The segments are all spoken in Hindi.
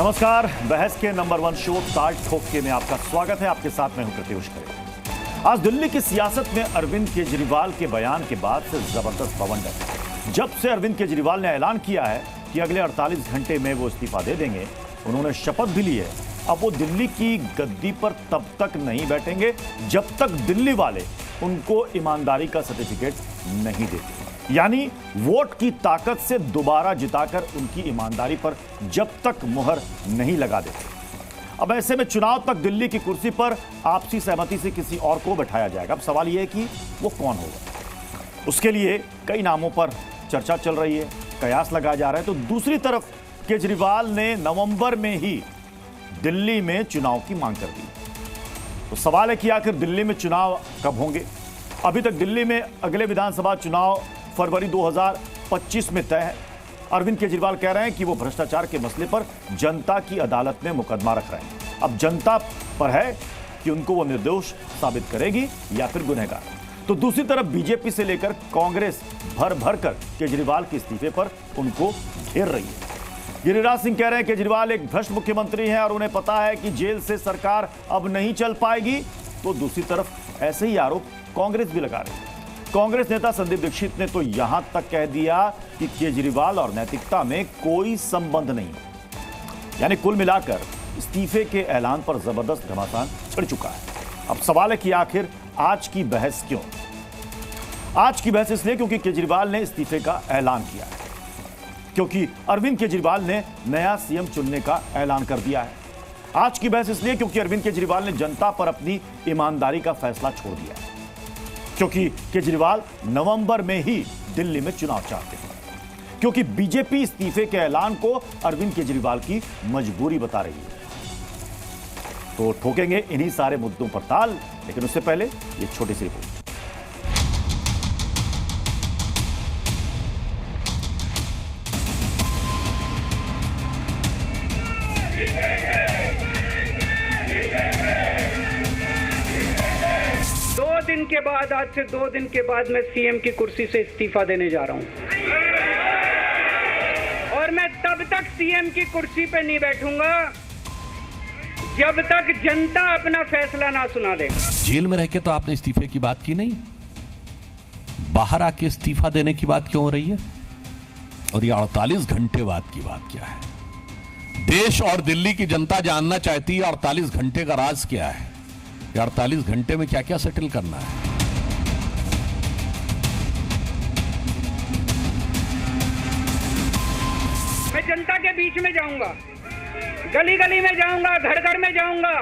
नमस्कार, बहस के नंबर 1 शो ताल ठोके में आपका स्वागत है। आपके साथ मैं हूं प्रत्युष खरे। आज दिल्ली की सियासत में अरविंद केजरीवाल के बयान के बाद से जबरदस्त बवंडर है। जब से अरविंद केजरीवाल ने ऐलान किया है कि अगले 48 घंटे में वो इस्तीफा दे देंगे, उन्होंने शपथ भी ली है। अब वो दिल्ली की गद्दी पर तब तक नहीं बैठेंगे जब तक दिल्ली वाले उनको ईमानदारी का सर्टिफिकेट नहीं देते, यानी वोट की ताकत से दोबारा जिताकर उनकी ईमानदारी पर जब तक मुहर नहीं लगा देते। अब ऐसे में चुनाव तक दिल्ली की कुर्सी पर आपसी सहमति से किसी और को बैठाया जाएगा। अब सवाल यह है कि वो कौन होगा। उसके लिए कई नामों पर चर्चा चल रही है, कयास लगाया जा रहा है। तो दूसरी तरफ केजरीवाल ने नवंबर में ही दिल्ली में चुनाव की मांग कर दी। तो सवाल है कि आखिर दिल्ली में चुनाव कब होंगे। अभी तक दिल्ली में अगले विधानसभा चुनाव फरवरी 2025 में तय है। अरविंद केजरीवाल कह रहे हैं कि वो भ्रष्टाचार के मसले पर जनता की अदालत में मुकदमा रख रहे हैं। अब जनता पर है कि उनको वो निर्दोष साबित करेगी या फिर गुनहगार। तो दूसरी तरफ बीजेपी से लेकर कांग्रेस भर भर कर केजरीवाल के इस्तीफे पर उनको घेर रही है। गिरिराज सिंह कह रहे हैं केजरीवाल एक भ्रष्ट मुख्यमंत्री हैं और उन्हें पता है कि जेल से सरकार अब नहीं चल पाएगी। तो दूसरी तरफ ऐसे ही आरोप कांग्रेस भी लगा रही है। कांग्रेस नेता संदीप दीक्षित ने तो यहां तक कह दिया कि केजरीवाल और नैतिकता में कोई संबंध नहीं, यानी कुल मिलाकर इस्तीफे के ऐलान पर जबरदस्त घमासान छिड़ चुका है। अब सवाल है कि आखिर आज की बहस क्यों। आज की बहस इसलिए क्योंकि केजरीवाल ने इस्तीफे का ऐलान किया है, क्योंकि अरविंद केजरीवाल ने नया सीएम चुनने का ऐलान कर दिया है। आज की बहस इसलिए क्योंकि अरविंद केजरीवाल ने जनता पर अपनी ईमानदारी का फैसला छोड़ दिया है, क्योंकि केजरीवाल नवंबर में ही दिल्ली में चुनाव चाहते हैं, क्योंकि बीजेपी इस्तीफे के ऐलान को अरविंद केजरीवाल की मजबूरी बता रही है। तो ठोकेंगे इन्हीं सारे मुद्दों पर ताल, लेकिन उससे पहले ये छोटी सी रिपोर्ट। 2 दिन के बाद, आज से 2 दिन के बाद मैं सीएम की कुर्सी से इस्तीफा देने जा रहा हूं और मैं तब तक सीएम की कुर्सी पे नहीं बैठूंगा जब तक जनता अपना फैसला ना सुना दे। जेल में रह के तो आपने इस्तीफे की बात की नहीं, बाहर आके इस्तीफा देने की बात क्यों हो रही है? और ये 48 घंटे बाद की बात क्या है? देश और दिल्ली की जनता जानना चाहती है 48 घंटे का राज क्या है। 48 घंटे में क्या क्या सेटल करना है। मैं जनता के बीच में जाऊंगा, गली गली में जाऊंगा, घर घर में जाऊंगा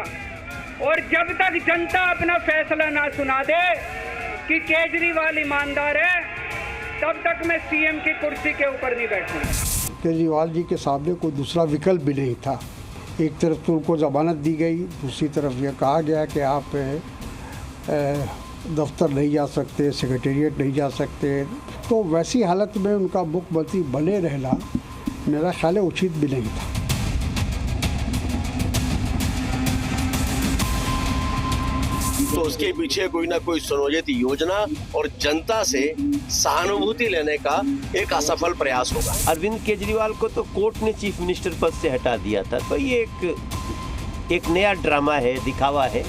और जब तक जनता अपना फैसला ना सुना दे कि केजरीवाल ईमानदार है, तब तक मैं सीएम की कुर्सी के ऊपर नहीं बैठूंगा। केजरीवाल जी के सामने कोई दूसरा विकल्प भी नहीं था। एक तरफ तो उनको जमानत दी गई, दूसरी तरफ यह कहा गया कि आप दफ्तर नहीं जा सकते, सेक्रेटेरिएट नहीं जा सकते। तो वैसी हालत में उनका मुख्यमंत्री बने रहना मेरा ख्याल है उचित भी नहीं था। तो उसके पीछे कोई ना कोई सुनियोजित योजना और जनता से सहानुभूति लेने का एक असफल प्रयास होगा। अरविंद केजरीवाल को तो कोर्ट ने चीफ मिनिस्टर पद से हटा दिया था, तो ये एक नया ड्रामा है, दिखावा है।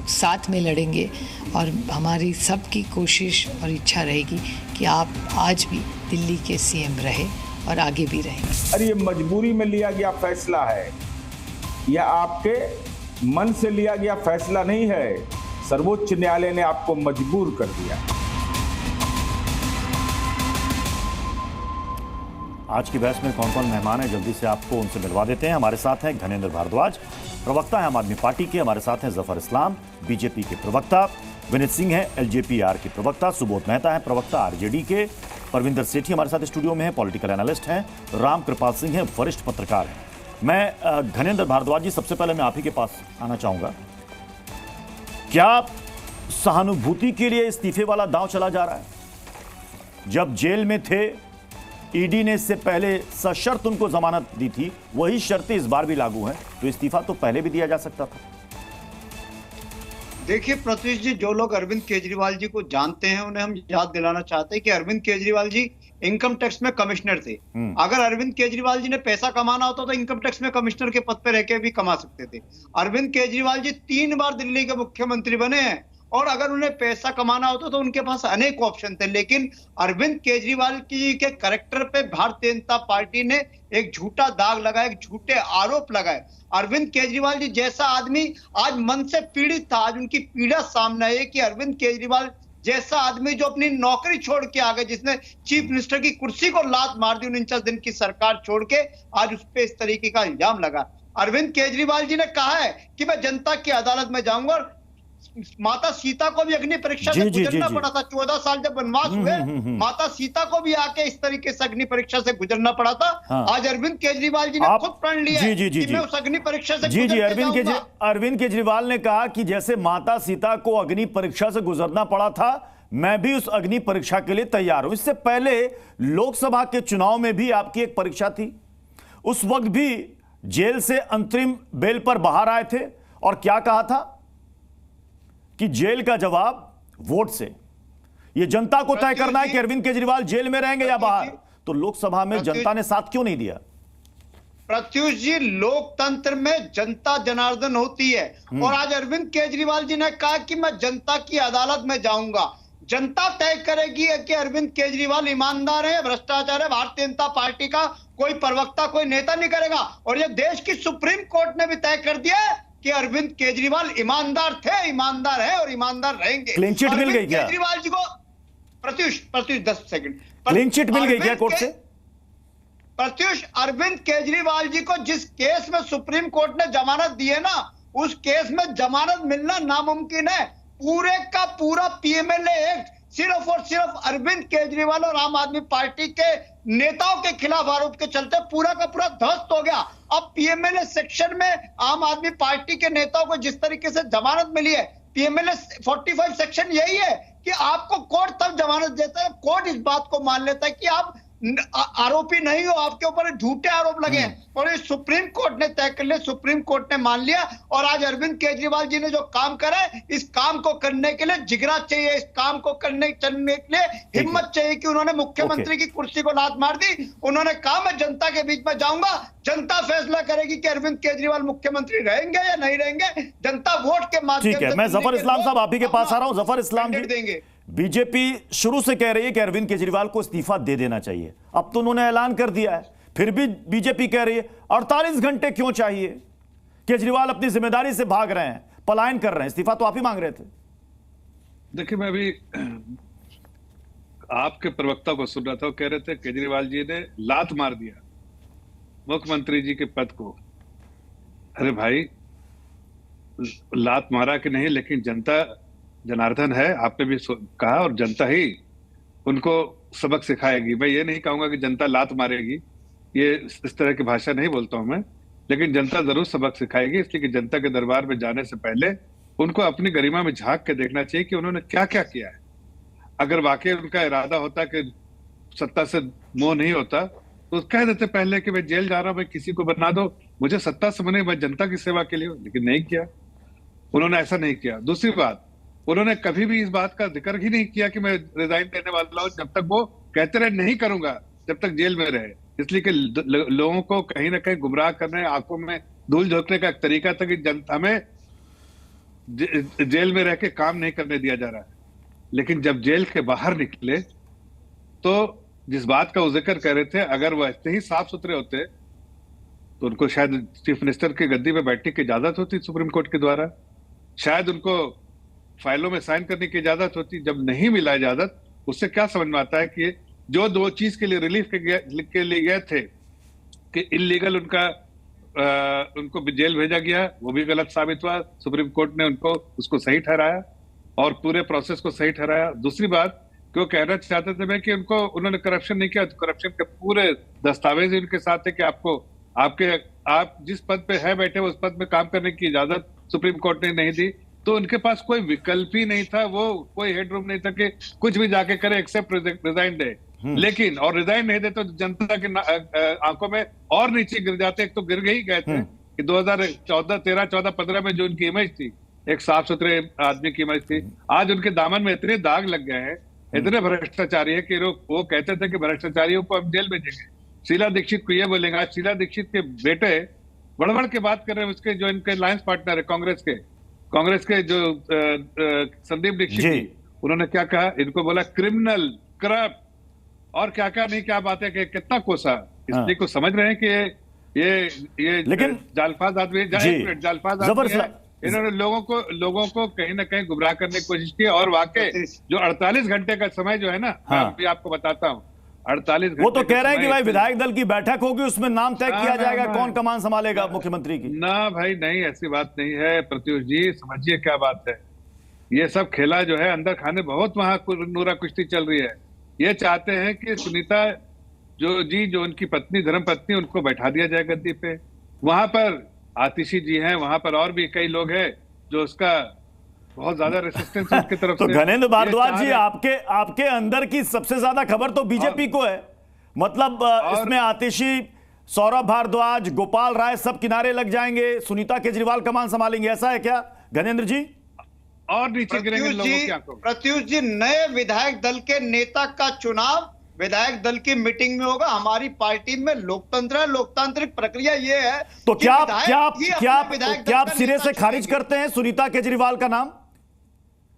साथ में लड़ेंगे और हमारी सबकी कोशिश और इच्छा रहेगी कि आप आज भी दिल्ली के सीएम रहे और आगे भी रहेंगे। अरे ये मजबूरी में लिया गया फैसला है या आपके मन से लिया गया फैसला नहीं है। सर्वोच्च न्यायालय ने आपको मजबूर कर दिया। आज की बहस में कौन कौन मेहमान है, जल्दी से आपको उनसे मिलवा देते हैं। हमारे साथ हैं घनेंद्र भारद्वाज, प्रवक्ता है आम आदमी पार्टी के। हमारे साथ हैं जफर इस्लाम, बीजेपी के प्रवक्ता। विनीत सिंह है एलजेपी-आर के प्रवक्ता। सुबोध मेहता है प्रवक्ता आरजेडी के। परविंदर सेठी हमारे साथ स्टूडियो में है, पॉलिटिकल एनालिस्ट हैं। राम कृपाल सिंह है, वरिष्ठ पत्रकार हैं। मैं घनेंद्र भारद्वाज जी, सबसे पहले मैं आप ही के पास आना चाहूंगा। क्या सहानुभूति के लिए इस्तीफे वाला दांव चला जा रहा है? जब जेल में थे, ईडी ने इससे पहले सशर्त उनको जमानत दी थी, वही शर्तें इस बार भी लागू हैं, तो इस्तीफा तो पहले भी दिया जा सकता था। देखिए प्रत्युष जी, जो लोग अरविंद केजरीवाल जी को जानते हैं उन्हें हम याद दिलाना चाहते हैं कि अरविंद केजरीवाल जी इनकम टैक्स में कमिश्नर थे। अगर अरविंद केजरीवाल जी ने पैसा कमाना होता तो इनकम टैक्स में कमिश्नर के पद पर रहकर भी कमा सकते थे। अरविंद केजरीवाल जी 3 बार दिल्ली के मुख्यमंत्री बने हैं और अगर उन्हें पैसा कमाना होता तो उनके पास अनेक ऑप्शन थे। लेकिन अरविंद केजरीवाल जी के कैरेक्टर पे भारतीय जनता पार्टी ने एक झूठा दाग लगाया, एक झूठे आरोप लगाए। अरविंद केजरीवाल जी जैसा आदमी आज मन से पीड़ित था, आज उनकी पीड़ा सामने आई है कि अरविंद केजरीवाल जैसा आदमी जो अपनी नौकरी छोड़ के आ गए, जिसने चीफ मिनिस्टर की कुर्सी को लात मार दी 49 दिन की सरकार छोड़ के, आज उस पर इस तरीके का इल्जाम लगा। अरविंद केजरीवाल जी ने कहा है कि मैं जनता की अदालत में जाऊंगा और माता सीता को भी अग्नि परीक्षा से गुजरना पड़ा था। 14 साल जब वनवास हुए, माता सीता को भी आके इस तरीके से अग्नि परीक्षा से गुजरना पड़ा था। आज अरविंद केजरीवाल जी ने खुद प्रण लिया है कि मैं उस अग्नि परीक्षा से अरविंद केजरीवाल ने कहा कि जैसे माता सीता को अग्नि परीक्षा से गुजरना पड़ा था, मैं भी उस अग्नि परीक्षा के लिए तैयार हूं। इससे पहले लोकसभा के चुनाव में भी आपकी एक परीक्षा थी, उस वक्त भी जेल से अंतरिम बेल पर बाहर आए थे और क्या कहा था कि जेल का जवाब वोट से। यह जनता को तय करना है कि अरविंद केजरीवाल जेल में रहेंगे या बाहर। तो लोकसभा में जनता ने साथ क्यों नहीं दिया? प्रत्युष जी, लोकतंत्र में जनता जनार्दन होती है और आज अरविंद केजरीवाल जी ने कहा कि मैं जनता की अदालत में जाऊंगा। जनता तय करेगी कि अरविंद केजरीवाल ईमानदार है, भ्रष्टाचार है। भारतीय जनता पार्टी का कोई प्रवक्ता, कोई नेता नहीं करेगा। और यह देश की सुप्रीम कोर्ट ने भी तय कर दिया है कि अरविंद केजरीवाल ईमानदार थे, ईमानदार है और ईमानदार रहेंगे। क्लीन चिट मिल गई क्या केजरीवाल जी को? प्रत्युष 10 सेकंड, क्लीन चिट मिल गई क्या कोर्ट से? प्रत्युष, अरविंद केजरीवाल जी को जिस केस में सुप्रीम कोर्ट ने जमानत दी है ना, उस केस में जमानत मिलना नामुमकिन है। पूरे का पूरा पीएमएलए एक्ट सिर्फ और सिर्फ अरविंद केजरीवाल और आम आदमी पार्टी के नेताओं के खिलाफ आरोप के चलते पूरा का पूरा ध्वस्त हो गया। अब पीएमएलए सेक्शन में आम आदमी पार्टी के नेताओं को जिस तरीके से जमानत मिली है, पीएमएलए 45 सेक्शन यही है कि आपको कोर्ट तब जमानत देता है, कोर्ट इस बात को मान लेता है कि आप आरोपी नहीं हो, आपके ऊपर झूठे आरोप लगे हैं। और ये सुप्रीम कोर्ट ने तय कर लिया, सुप्रीम कोर्ट ने मान लिया। और आज अरविंद केजरीवाल जी ने जो काम करा है, इस काम को करने के लिए जिगरा चाहिए, इस काम को करने चलने के लिए हिम्मत चाहिए कि उन्होंने मुख्यमंत्री की कुर्सी को लात मार दी। उन्होंने कहा मैं जनता के बीच में जाऊंगा, जनता फैसला करेगी कि अरविंद केजरीवाल मुख्यमंत्री रहेंगे या नहीं रहेंगे। जनता वोट के माध्यम से। मैं जफर इस्लाम साहब आप ही के पास आ रहा हूं। जफर इस्लाम जी, देंगे। बीजेपी शुरू से कह रही है कि अरविंद केजरीवाल को इस्तीफा दे देना चाहिए, अब तो उन्होंने ऐलान कर दिया है, फिर भी बीजेपी कह रही है 48 घंटे क्यों चाहिए? केजरीवाल अपनी जिम्मेदारी से भाग रहे हैं, पलायन कर रहे हैं, इस्तीफा तो आप ही मांग रहे थे। देखिए, मैं अभी आपके प्रवक्ता को सुन रहा था, वो कह रहे थे केजरीवाल जी ने लात मार दिया मुख्यमंत्री जी के पद को। अरे भाई, लात मारा कि नहीं, लेकिन जनता जनार्दन है, आपने भी कहा, और जनता ही उनको सबक सिखाएगी। मैं ये नहीं कहूंगा कि जनता लात मारेगी, ये इस तरह की भाषा नहीं बोलता हूं मैं, लेकिन जनता जरूर सबक सिखाएगी। इसलिए कि जनता के दरबार में जाने से पहले उनको अपनी गरिमा में झांक के देखना चाहिए कि उन्होंने क्या क्या किया है। अगर वाकई उनका इरादा होता कि सत्ता से मोह नहीं होता तो कह देते पहले कि मैं जेल जा रहा हूं, मैं किसी को बना दो, मुझे सत्ता से नहीं, मैं जनता की सेवा के लिए हूं। लेकिन नहीं किया, उन्होंने ऐसा नहीं किया। दूसरी बात, उन्होंने कभी भी इस बात का जिक्र ही नहीं किया कि मैं रिजाइन देने वाला हूं, जब तक वो कहते रहे नहीं करूंगा, जब तक जेल में रहे। इसलिए कि लोगों को कहीं ना कहीं गुमराह करने, आंखों में धूल झोंकने का एक तरीका था कि हमें जेल में रह के काम नहीं करने दिया जा रहा है। लेकिन जब जेल के बाहर निकले तो जिस बात का वो जिक्र कर रहे थे, अगर वो ऐसे ही साफ सुथरे होते तो उनको शायद चीफ मिनिस्टर की गद्दी पे बैठने की इजाजत होती सुप्रीम कोर्ट के द्वारा, शायद उनको फाइलों में साइन करने की इजाजत होती। जब नहीं मिला इजाजत, उससे क्या समझ में आता है कि जो 2 चीज के लिए रिलीफ के लिए गए थे कि इलीगल उनको जेल भेजा गया, वो भी गलत साबित हुआ। सुप्रीम कोर्ट ने उसको सही ठहराया और पूरे प्रोसेस को सही ठहराया। दूसरी बात कि वो कहना चाहते थे मैं कि उन्होंने करप्शन नहीं किया, तो करप्शन के पूरे दस्तावेज उनके साथ है कि आप जिस पद पे है बैठे उस पद में काम करने की इजाजत सुप्रीम कोर्ट ने नहीं दी। तो उनके पास कोई विकल्प ही नहीं था, वो कोई हेडरूम नहीं था कि कुछ भी जाके करे एक्सेप्ट रिजाइन दे। लेकिन और रिजाइन नहीं दे तो जनता के आंखों में और नीचे गिर जाते। एक तो गिर ही गए थे कि 2014, 13, 14, 15 में जो उनकी इमेज थी एक साफ सुथरे आदमी की इमेज थी। आज उनके दामन में इतने दाग लग गए हैं, इतने भ्रष्टाचारी है कि वो कहते थे कि भ्रष्टाचारियों को हम जेल भेजेंगे। शीला दीक्षित को ये बोलेंगे। आज शीला दीक्षित के बेटे बड़ के बात कर रहे हैं, उसके जो इनके अलायंस पार्टनर है कांग्रेस के जो संदीप दीक्षित जी, उन्होंने क्या कहा, इनको बोला क्रिमिनल, करप्ट और क्या क्या नहीं, क्या बात है कि कितना कोसा। इसलिए को समझ रहे हैं कि ये लेकिन जालफाज आदमी जालफाज आदमी है। इन्होंने लोगों को कहीं ना कहीं गुमराह करने की कोशिश की। और वाकई जो 48 घंटे का समय जो है ना, मैं अभी आपको बताता हूँ 48 घंटे। वो तो कह रहे हैं कि भाई विधायक दल की बैठक होगी, उसमें नाम तय किया जाएगा कौन कमान संभालेगा मुख्यमंत्री की। ना भाई नहीं, ऐसी बात नहीं है प्रत्युष जी, समझिए क्या बात है। ये सब खेला जो है अंदर खाने, बहुत वहां नूरा कुश्ती चल रही है। ये चाहते हैं कि सुनीता जो उनकी पत्नी, धर्म पत्नी, उनको बैठा दिया जाए गद्दी पे। वहां पर आतिशी जी हैं, वहां पर और भी कई लोग हैं जो उसका बहुत ज्यादा रेसिस्टेंस उनकी तरफ तो से। गणेंद्र भारद्वाज जी, आपके अंदर की सबसे ज्यादा खबर तो बीजेपी को है। मतलब इसमें आतिशी, सौरभ भारद्वाज, गोपाल राय सब किनारे लग जाएंगे, सुनीता केजरीवाल कमान संभालेंगे, ऐसा है क्या गणेंद्र जी? और नीचे गिरेंगे लोगों की आंखों में। प्रत्युष जी, नए विधायक दल के नेता का चुनाव विधायक दल की मीटिंग में होगा। हमारी पार्टी में लोकतंत्र है, लोकतांत्रिक प्रक्रिया ये है। तो क्या आप सिरे से खारिज करते हैं सुनीता केजरीवाल का नाम?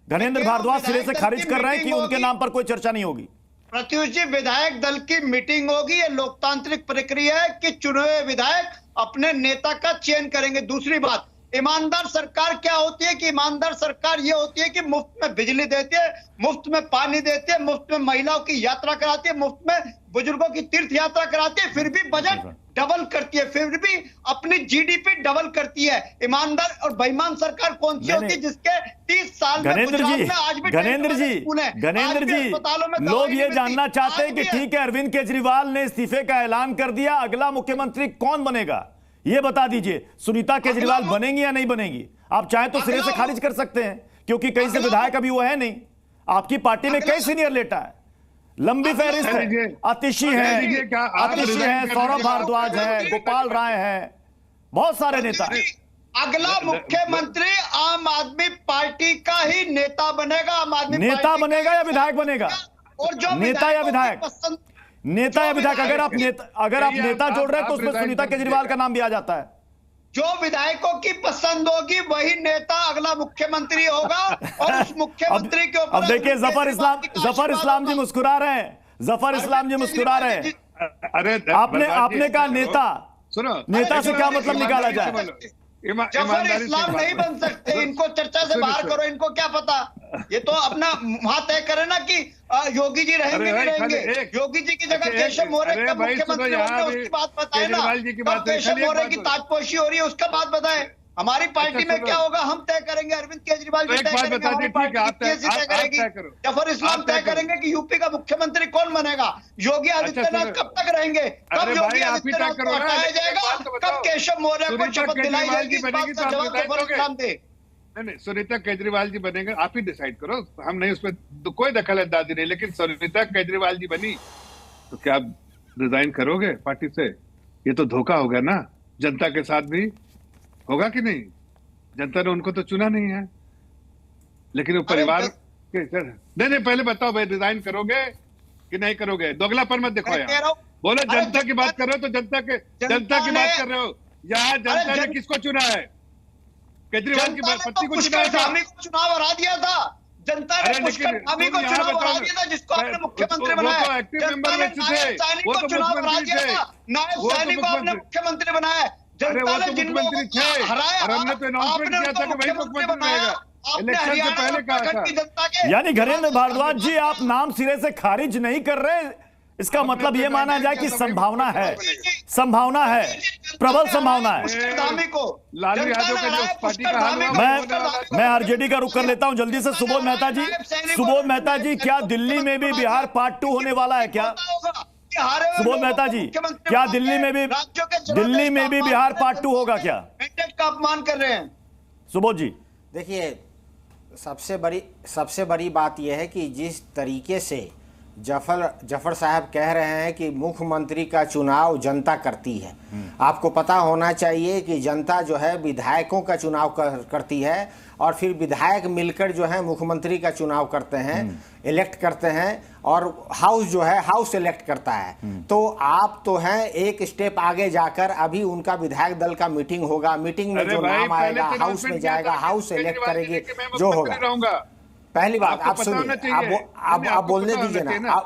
गणेंद्र भारद्वाज सिरे से खारिज कर रहे हैं कि उनके नाम पर कोई चर्चा नहीं होगी? प्रत्युष जी, विधायक दल की मीटिंग होगी, ये लोकतांत्रिक प्रक्रिया है कि चुने हुए विधायक अपने नेता का चयन करेंगे। दूसरी बात, ईमानदार सरकार क्या होती है कि ईमानदार सरकार ये होती है कि मुफ्त में बिजली देती है, मुफ्त में पानी देती है, मुफ्त में महिलाओं की यात्रा कराती है, मुफ्त में बुजुर्गों की तीर्थ यात्रा कराती है, फिर भी बजट डबल करती है, फिर भी अपनी जीडीपी डबल करती है। ईमानदार और बेईमान सरकार कौन सी होती है जिसके 30 साल में गणेंद्र जी, लोग ये जानना चाहते हैं कि ठीक है, अरविंद केजरीवाल ने इस्तीफे का ऐलान कर दिया, अगला मुख्यमंत्री कौन बनेगा ये बता दीजिए। सुनीता केजरीवाल बनेंगी या नहीं बनेगी? आप चाहें तो सिरे से खारिज कर सकते हैं, क्योंकि कहीं से विधायक अभी वो है नहीं। आपकी पार्टी में कई सीनियर नेता है, लंबी फहरिस्त है। आतिशी है, सौरभ भारद्वाज है, गोपाल राय है, बहुत सारे नेता। अगला मुख्यमंत्री आम आदमी पार्टी का ही नेता बनेगा। आम आदमी नेता बनेगा या विधायक बनेगा? और जो नेता या विधायक, नेता या विधायक, अगर आप नेता जोड़ रहे हैं तो उसमें सुनीता केजरीवाल का नाम भी आ जाता है। जो विधायकों की पसंद होगी वही नेता अगला मुख्यमंत्री होगा। और उस मुख्यमंत्री के ऊपर अब देखिए, जफर इस्लाम जी मुस्कुरा रहे हैं, जफर इस्लाम जी मुस्कुरा रहे हैं। अरे आपने कहा नेता, सुनो, नेता से क्या मतलब निकाला जाए? जफर इस्लाम नहीं बन सकते, इनको चर्चा से बाहर करो। इनको क्या पता, ये तो अपना वहां तय करे ना कि योगी जी रहेंगे नहीं रहेंगे। योगी जी की जगह केशव मौर्य का मुख्यमंत्री होंगे, उसकी बात बताए ना। कब केशव मौर्य की ताजपोशी हो रही है उसका बात बताएं। हमारी पार्टी में क्या होगा हम तय करेंगे, अरविंद केजरीवाल जी तय करेंगे, हमारी पार्टी तय करेगी, जफर इस्लाम तय करेंगे कि यूपी का मुख्यमंत्री कौन बनेगा। योगी आदित्यनाथ कब तक रहेंगे, कब योगी आदित्यनाथ को हटाया जाएगा, कब केशव मौर्य को शपथ दिलाई जाएगी, इस बात का जवाब जफर इस्लाम दे। नहीं, सुनीता केजरीवाल जी बनेंगे, आप ही डिसाइड करो, हम नहीं, उसमें कोई दखल अंदाजी नहीं। लेकिन सुनीता केजरीवाल जी बनी तो क्या आप रिजाइन करोगे पार्टी से? ये तो धोखा हो गया ना। जनता के साथ भी होगा कि नहीं? जनता ने उनको तो चुना नहीं है, लेकिन वो परिवार नहीं, पहले बताओ भाई, रिजाइन करोगे कि नहीं करोगे? दोगलापन मत दिखाओ यार। बोलो जनता की बात कर रहे हो तो जनता की बात कर रहे हो। यहाँ जनता ने किसको चुना है? केजरीवाल की पत्नी को चुनाव हरा दिया था जनता ने, पुष्कर को चुनाव हरा दिया था, जिसको आपने मुख्यमंत्री बनाया। जनता ने नायब सैनी को चुनाव हरा दिया था, नायब सैनी को आपने मुख्यमंत्री बनाया। जनता ने जिन लोगों को हराया, हमने तो अनाउंसमेंट किया था कि वही मुख्यमंत्री बनाएगा। इलेक्शन से पहले कहा था। यानी घरेंद्र भारद्वाज जी, आप नाम सिरे से खारिज नहीं कर रहे, इसका मतलब यह माना जाए कि संभावना है, संभावना है, प्रबल संभावना है। लालू यादव का जो पार्टी का हाल हुआ, मैं आरजेडी का रुख कर लेता हूं जल्दी से। सुबोध मेहता जी, सुबोध मेहता जी, क्या दिल्ली में भी बिहार पार्ट 2 होने वाला है क्या? सुबोध मेहता जी, क्या दिल्ली में भी बिहार पार्ट 2 होगा क्या? का अपमान कर रहे हैं सुबोध जी। देखिए, सबसे बड़ी बात यह है कि जिस तरीके से जफर साहब कह रहे हैं कि मुख्यमंत्री का चुनाव जनता करती है। आपको पता होना चाहिए कि जनता जो है विधायकों का चुनाव करती है और फिर विधायक मिलकर जो है मुख्यमंत्री का चुनाव करते हैं, इलेक्ट करते हैं, और हाउस जो है हाउस इलेक्ट करता है। तो आप तो हैं एक स्टेप आगे जाकर, अभी उनका विधायक दल का मीटिंग होगा, मीटिंग में जो नाम आएगा हाउस में जाएगा, हाउस इलेक्ट करेंगे जो होगा। पहली बात आप सुनिए, आप बोलने दीजिए ना,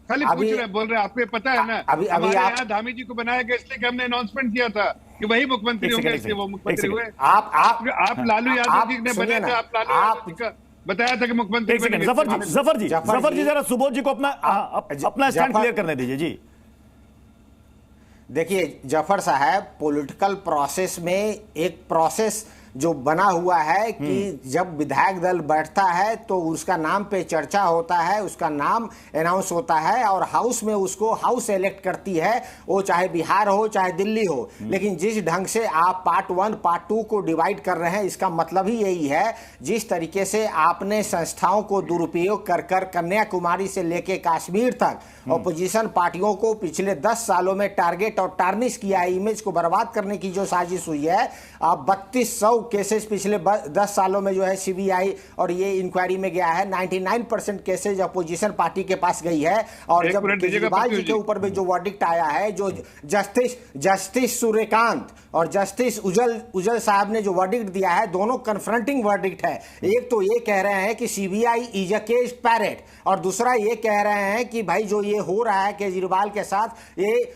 खाली पूछ रहे बोल रहे, आपको पता है ना अभी आप धामी जी को बनाया गया इसलिए कि हमने अनाउंसमेंट किया था कि वही मुख्यमंत्री होंगे, इसलिए वो मुख्यमंत्री हुए। आप लालू यादव जी ने बनाया था, आप लालू यादव जी का बताया था कि मुख्यमंत्री। जफर जी जरा सुबोध जी को अपना स्टैंड क्लियर करने दीजिए जी। देखिए जफर साहब, पॉलिटिकल प्रोसेस में एक प्रोसेस जो बना हुआ है कि जब विधायक दल बैठता है तो उसका नाम पे चर्चा होता है, उसका नाम अनाउंस होता है और हाउस में उसको हाउस इलेक्ट करती है, वो चाहे बिहार हो चाहे दिल्ली हो। लेकिन जिस ढंग से आप पार्ट 1 पार्ट 2 को डिवाइड कर रहे हैं, इसका मतलब ही यही है, जिस तरीके से आपने संस्थाओं को दुरुपयोग कर कर कन्याकुमारी से लेके कश्मीर तक ऑपोजिशन पार्टियों को पिछले 10 सालों में टारगेट और टार्निश किया है, इमेज को बर्बाद करने की जो साजिश हुई है। आप 3200 केसेस पिछले 10 सालों में जो है सीबीआई और ये इंक्वायरी में गया है, 99% केसेज अपोजिशन पार्टी के पास गई है। और जब केजरीवाल जी के ऊपर में जो वर्डिक्ट आया है, जो जस्टिस सूर्यकांत और जस्टिस उजल साहब ने जो वर्डिक्ट दिया है, दोनों कन्फ्रंटिंग वर्डिक्ट है। एक तो ये कह रहे हैं कि CBI is a case parrot, और दूसरा ये कह रहे हैं कि भाई जो ये हो रहा है केजरीवाल के साथ, ये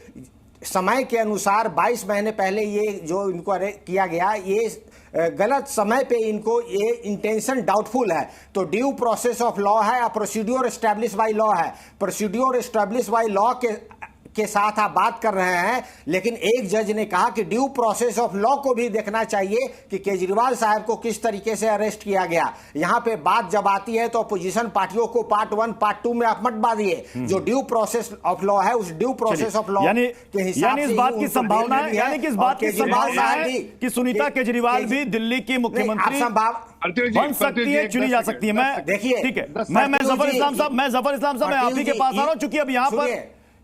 समय के अनुसार 22 महीने पहले ये जो इनको किया गया, ये गलत समय पे इनको ये इंटेंशन डाउटफुल है। तो ड्यू प्रोसेस ऑफ लॉ है, प्रोसीड्योर एस्टैब्लिश बाय लॉ है, प्रोसीड्योर एस्टैब्लिश बाय लॉ के साथ आप बात कर रहे हैं। लेकिन एक जज ने कहा कि ड्यू प्रोसेस ऑफ लॉ को भी देखना चाहिए कि केजरीवाल साहब को किस तरीके से अरेस्ट किया गया। यहां पे बात जब आती है तो अपोजिशन पार्टियों को पार्ट 1 पार्ट 2 में आप मत बांधिए। जो ड्यू प्रोसेस ऑफ लॉ है, उस ड्यू प्रोसेस ऑफ लॉ के हिसाब से इस बात की संभावना है, यानी कि इस बात की संभावना है कि सुनीता केजरीवाल भी दिल्ली की मुख्यमंत्री बन सकती है, चुनी जा सकती है। मैं देखिए, ठीक है, मैं जफर इस्लाम साहब मैं आप ही के पास आ रहा हूं, चूंकि अब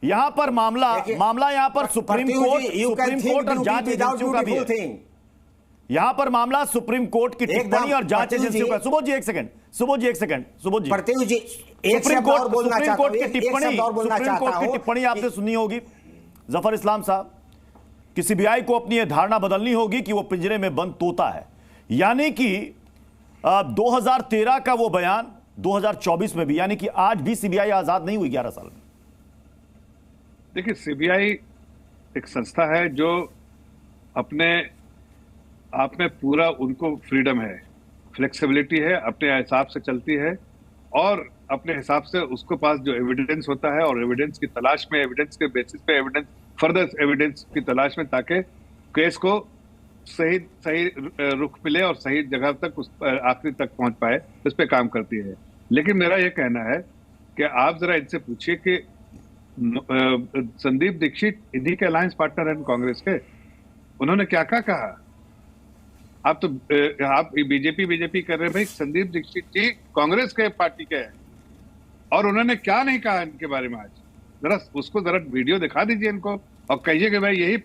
यहाँ पर मामला यहाँ पर सुप्रीम कोर्ट और जांच एजेंसियों का भी है। यहाँ पर मामला सुप्रीम कोर्ट की टिप्पणी और जांच एजेंसियों का। सुबोध जी एक सेकंड सुबोध जी सुप्रीम कोर्ट की टिप्पणी आपने सुनी होगी जफर इस्लाम साहब, कि सीबीआई को अपनी यह धारणा बदलनी होगी कि वो पिंजरे में बंद तोता है। यानी कि 2013 का वो बयान 2024 में भी, यानी कि आज भी सीबीआई आजाद नहीं हुई 11 साल में। देखिए, सीबीआई एक संस्था है जो अपने आप में पूरा उनको फ्रीडम है, फ्लेक्सिबिलिटी है, अपने हिसाब से चलती है और अपने हिसाब से उसके पास जो एविडेंस होता है और एविडेंस की तलाश में, एविडेंस के बेसिस पे एविडेंस, फर्दर एविडेंस की तलाश में, ताकि केस को सही रुख मिले और सही जगह तक उस आखिरी तक पहुंच पाए, उस पर काम करती है। लेकिन मेरा यह कहना है कि आप जरा इनसे पूछिए कि संदीप दीक्षित इन्हीं के अलायंस पार्टनर हैं कांग्रेस के, उन्होंने क्या कहा। आप बीजेपी कर रहे हैं भाई, संदीप दीक्षित जी कांग्रेस के पार्टी के हैं और उन्होंने क्या नहीं कहा इनके बारे में। आज उसको जरा वीडियो दिखा दीजिए इनको और कहिए कि भाई यही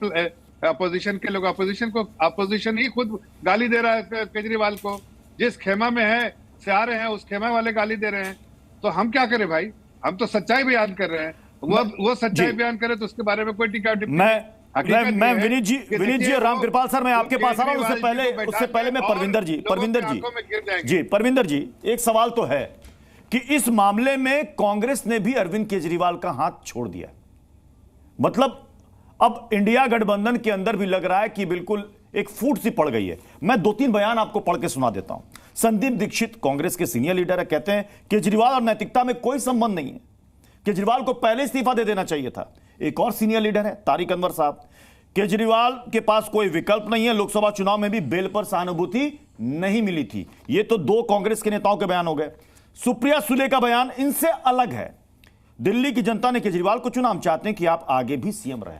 अपोजिशन के लोग, अपोजिशन ही खुद गाली दे रहा है केजरीवाल को, जिस खेमा में है से आ रहे हैं उस खेमा वाले गाली दे रहे हैं। तो हम क्या करें भाई, हम तो सच्चाई बयान कर रहे हैं, वो सच्चाई बयान करे तो उसके बारे में कोई टीका टिप्पणी। मैं विनीत जी और रामकृपाल सर, मैं आपके पास आ रहा हूं। उससे पहले मैं परविंदर जी एक सवाल तो है कि इस मामले में कांग्रेस ने भी अरविंद केजरीवाल का हाथ छोड़ दिया। मतलब अब इंडिया गठबंधन के अंदर भी लग रहा है कि बिल्कुल एक फूट सी पड़ गई है। मैं 2-3 बयान आपको पढ़ के सुना देता हूं। संदीप दीक्षित कांग्रेस के सीनियर लीडर है, कहते हैं केजरीवाल और नैतिकता में कोई संबंध नहीं है, केजरीवाल को पहले इस्तीफा दे देना चाहिए था। एक और सीनियर लीडर है तारिक अनवर साहब, केजरीवाल के पास कोई विकल्प नहीं है, लोकसभा चुनाव में भी बेल पर सहानुभूति नहीं मिली थी। ये तो 2 कांग्रेस के नेताओं के बयान हो गए। सुप्रिया सुले का बयान इनसे अलग है। दिल्ली की जनता ने केजरीवाल को चुना, हम चाहते हैं कि आप आगे भी सीएम रहे।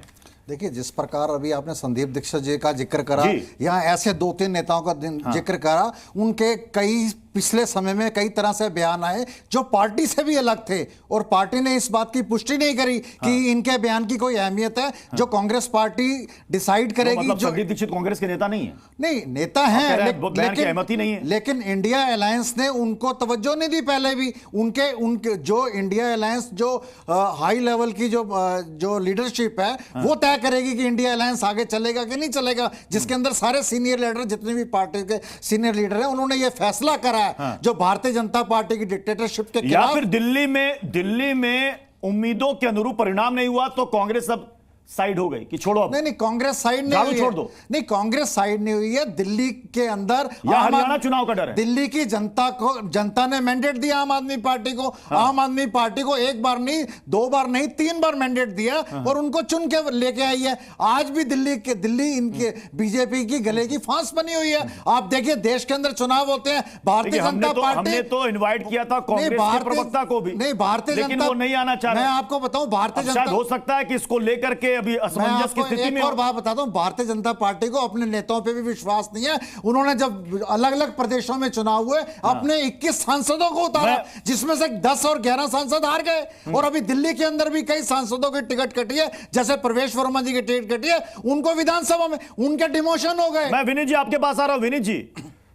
देखिए, जिस प्रकार अभी आपने संदीप दीक्षित जी का जिक्र करा, यहाँ ऐसे 2-3 नेताओं का जिक्र करा, उनके कई पिछले समय में कई तरह से बयान आए जो पार्टी से भी अलग थे, और पार्टी ने इस बात की पुष्टि नहीं करी कि इनके बयान की कोई अहमियत है। जो कांग्रेस पार्टी डिसाइड करेगी, मतलब जो संदीप दीक्षित कांग्रेस के नेता नहीं है? नहीं, नेता हैं, लेकिन लेकिन इंडिया अलायंस ने उनको तवज्जो नहीं दी। पहले भी उनके जो इंडिया अलायंस जो हाई लेवल की जो लीडरशिप है वो तय करेगी कि इंडिया अलायंस आगे चलेगा कि नहीं चलेगा, जिसके अंदर सारे सीनियर लीडर, जितने भी पार्टी के सीनियर लीडर हैं, उन्होंने ये फैसला करा है जो भारतीय जनता पार्टी की डिक्टेटरशिप के खिलाफ। या फिर दिल्ली में उम्मीदों के अनुरूप परिणाम नहीं हुआ तो कांग्रेस अब साइड हो गई कि छोड़ो अब? नहीं, कांग्रेस साइड नहीं हुई, छोड़ दो। नहीं, कांग्रेस साइड नहीं हुई है। दिल्ली के अंदर हरियाणा चुनाव का डर है। दिल्ली की जनता ने मैंडेट दिया आम आदमी पार्टी को। आम आदमी पार्टी को एक बार नहीं, 2 बार नहीं, 3 बार मैंडेट दिया और उनको चुन के लेके आई है। आज भी दिल्ली इनके बीजेपी की गले की फांस बनी हुई है। आप देखिए, देश के अंदर चुनाव होते हैं, भारतीय जनता पार्टी, हमने तो इनवाइट किया था कांग्रेस के प्रवक्ता को भी, नहीं, भारतीय जनता, लेकिन वो नहीं आना चाह रहे। मैं आपको बताऊं, भारतीय जनता, हो सकता है कि इसको लेकर के अभी असमंजस की स्थिति में। और बात बताता हूं, भारतीय जनता पार्टी को अपने नेताओं पे भी विश्वास नहीं है। उन्होंने जब अलग अलग प्रदेशों में चुनाव हुए, अपने 21 सांसदों को उतारा, जिसमें से 10 और 11 सांसद हार गए। और अभी दिल्ली के अंदर भी कई सांसदों की टिकट कटी है, जैसे प्रवेश वर्मा जी की टिकट कटी है, उनको विधानसभा में उनके डिमोशन हो गए। मैं विनीत जी आपके पास आ रहा हूं। विनीत जी,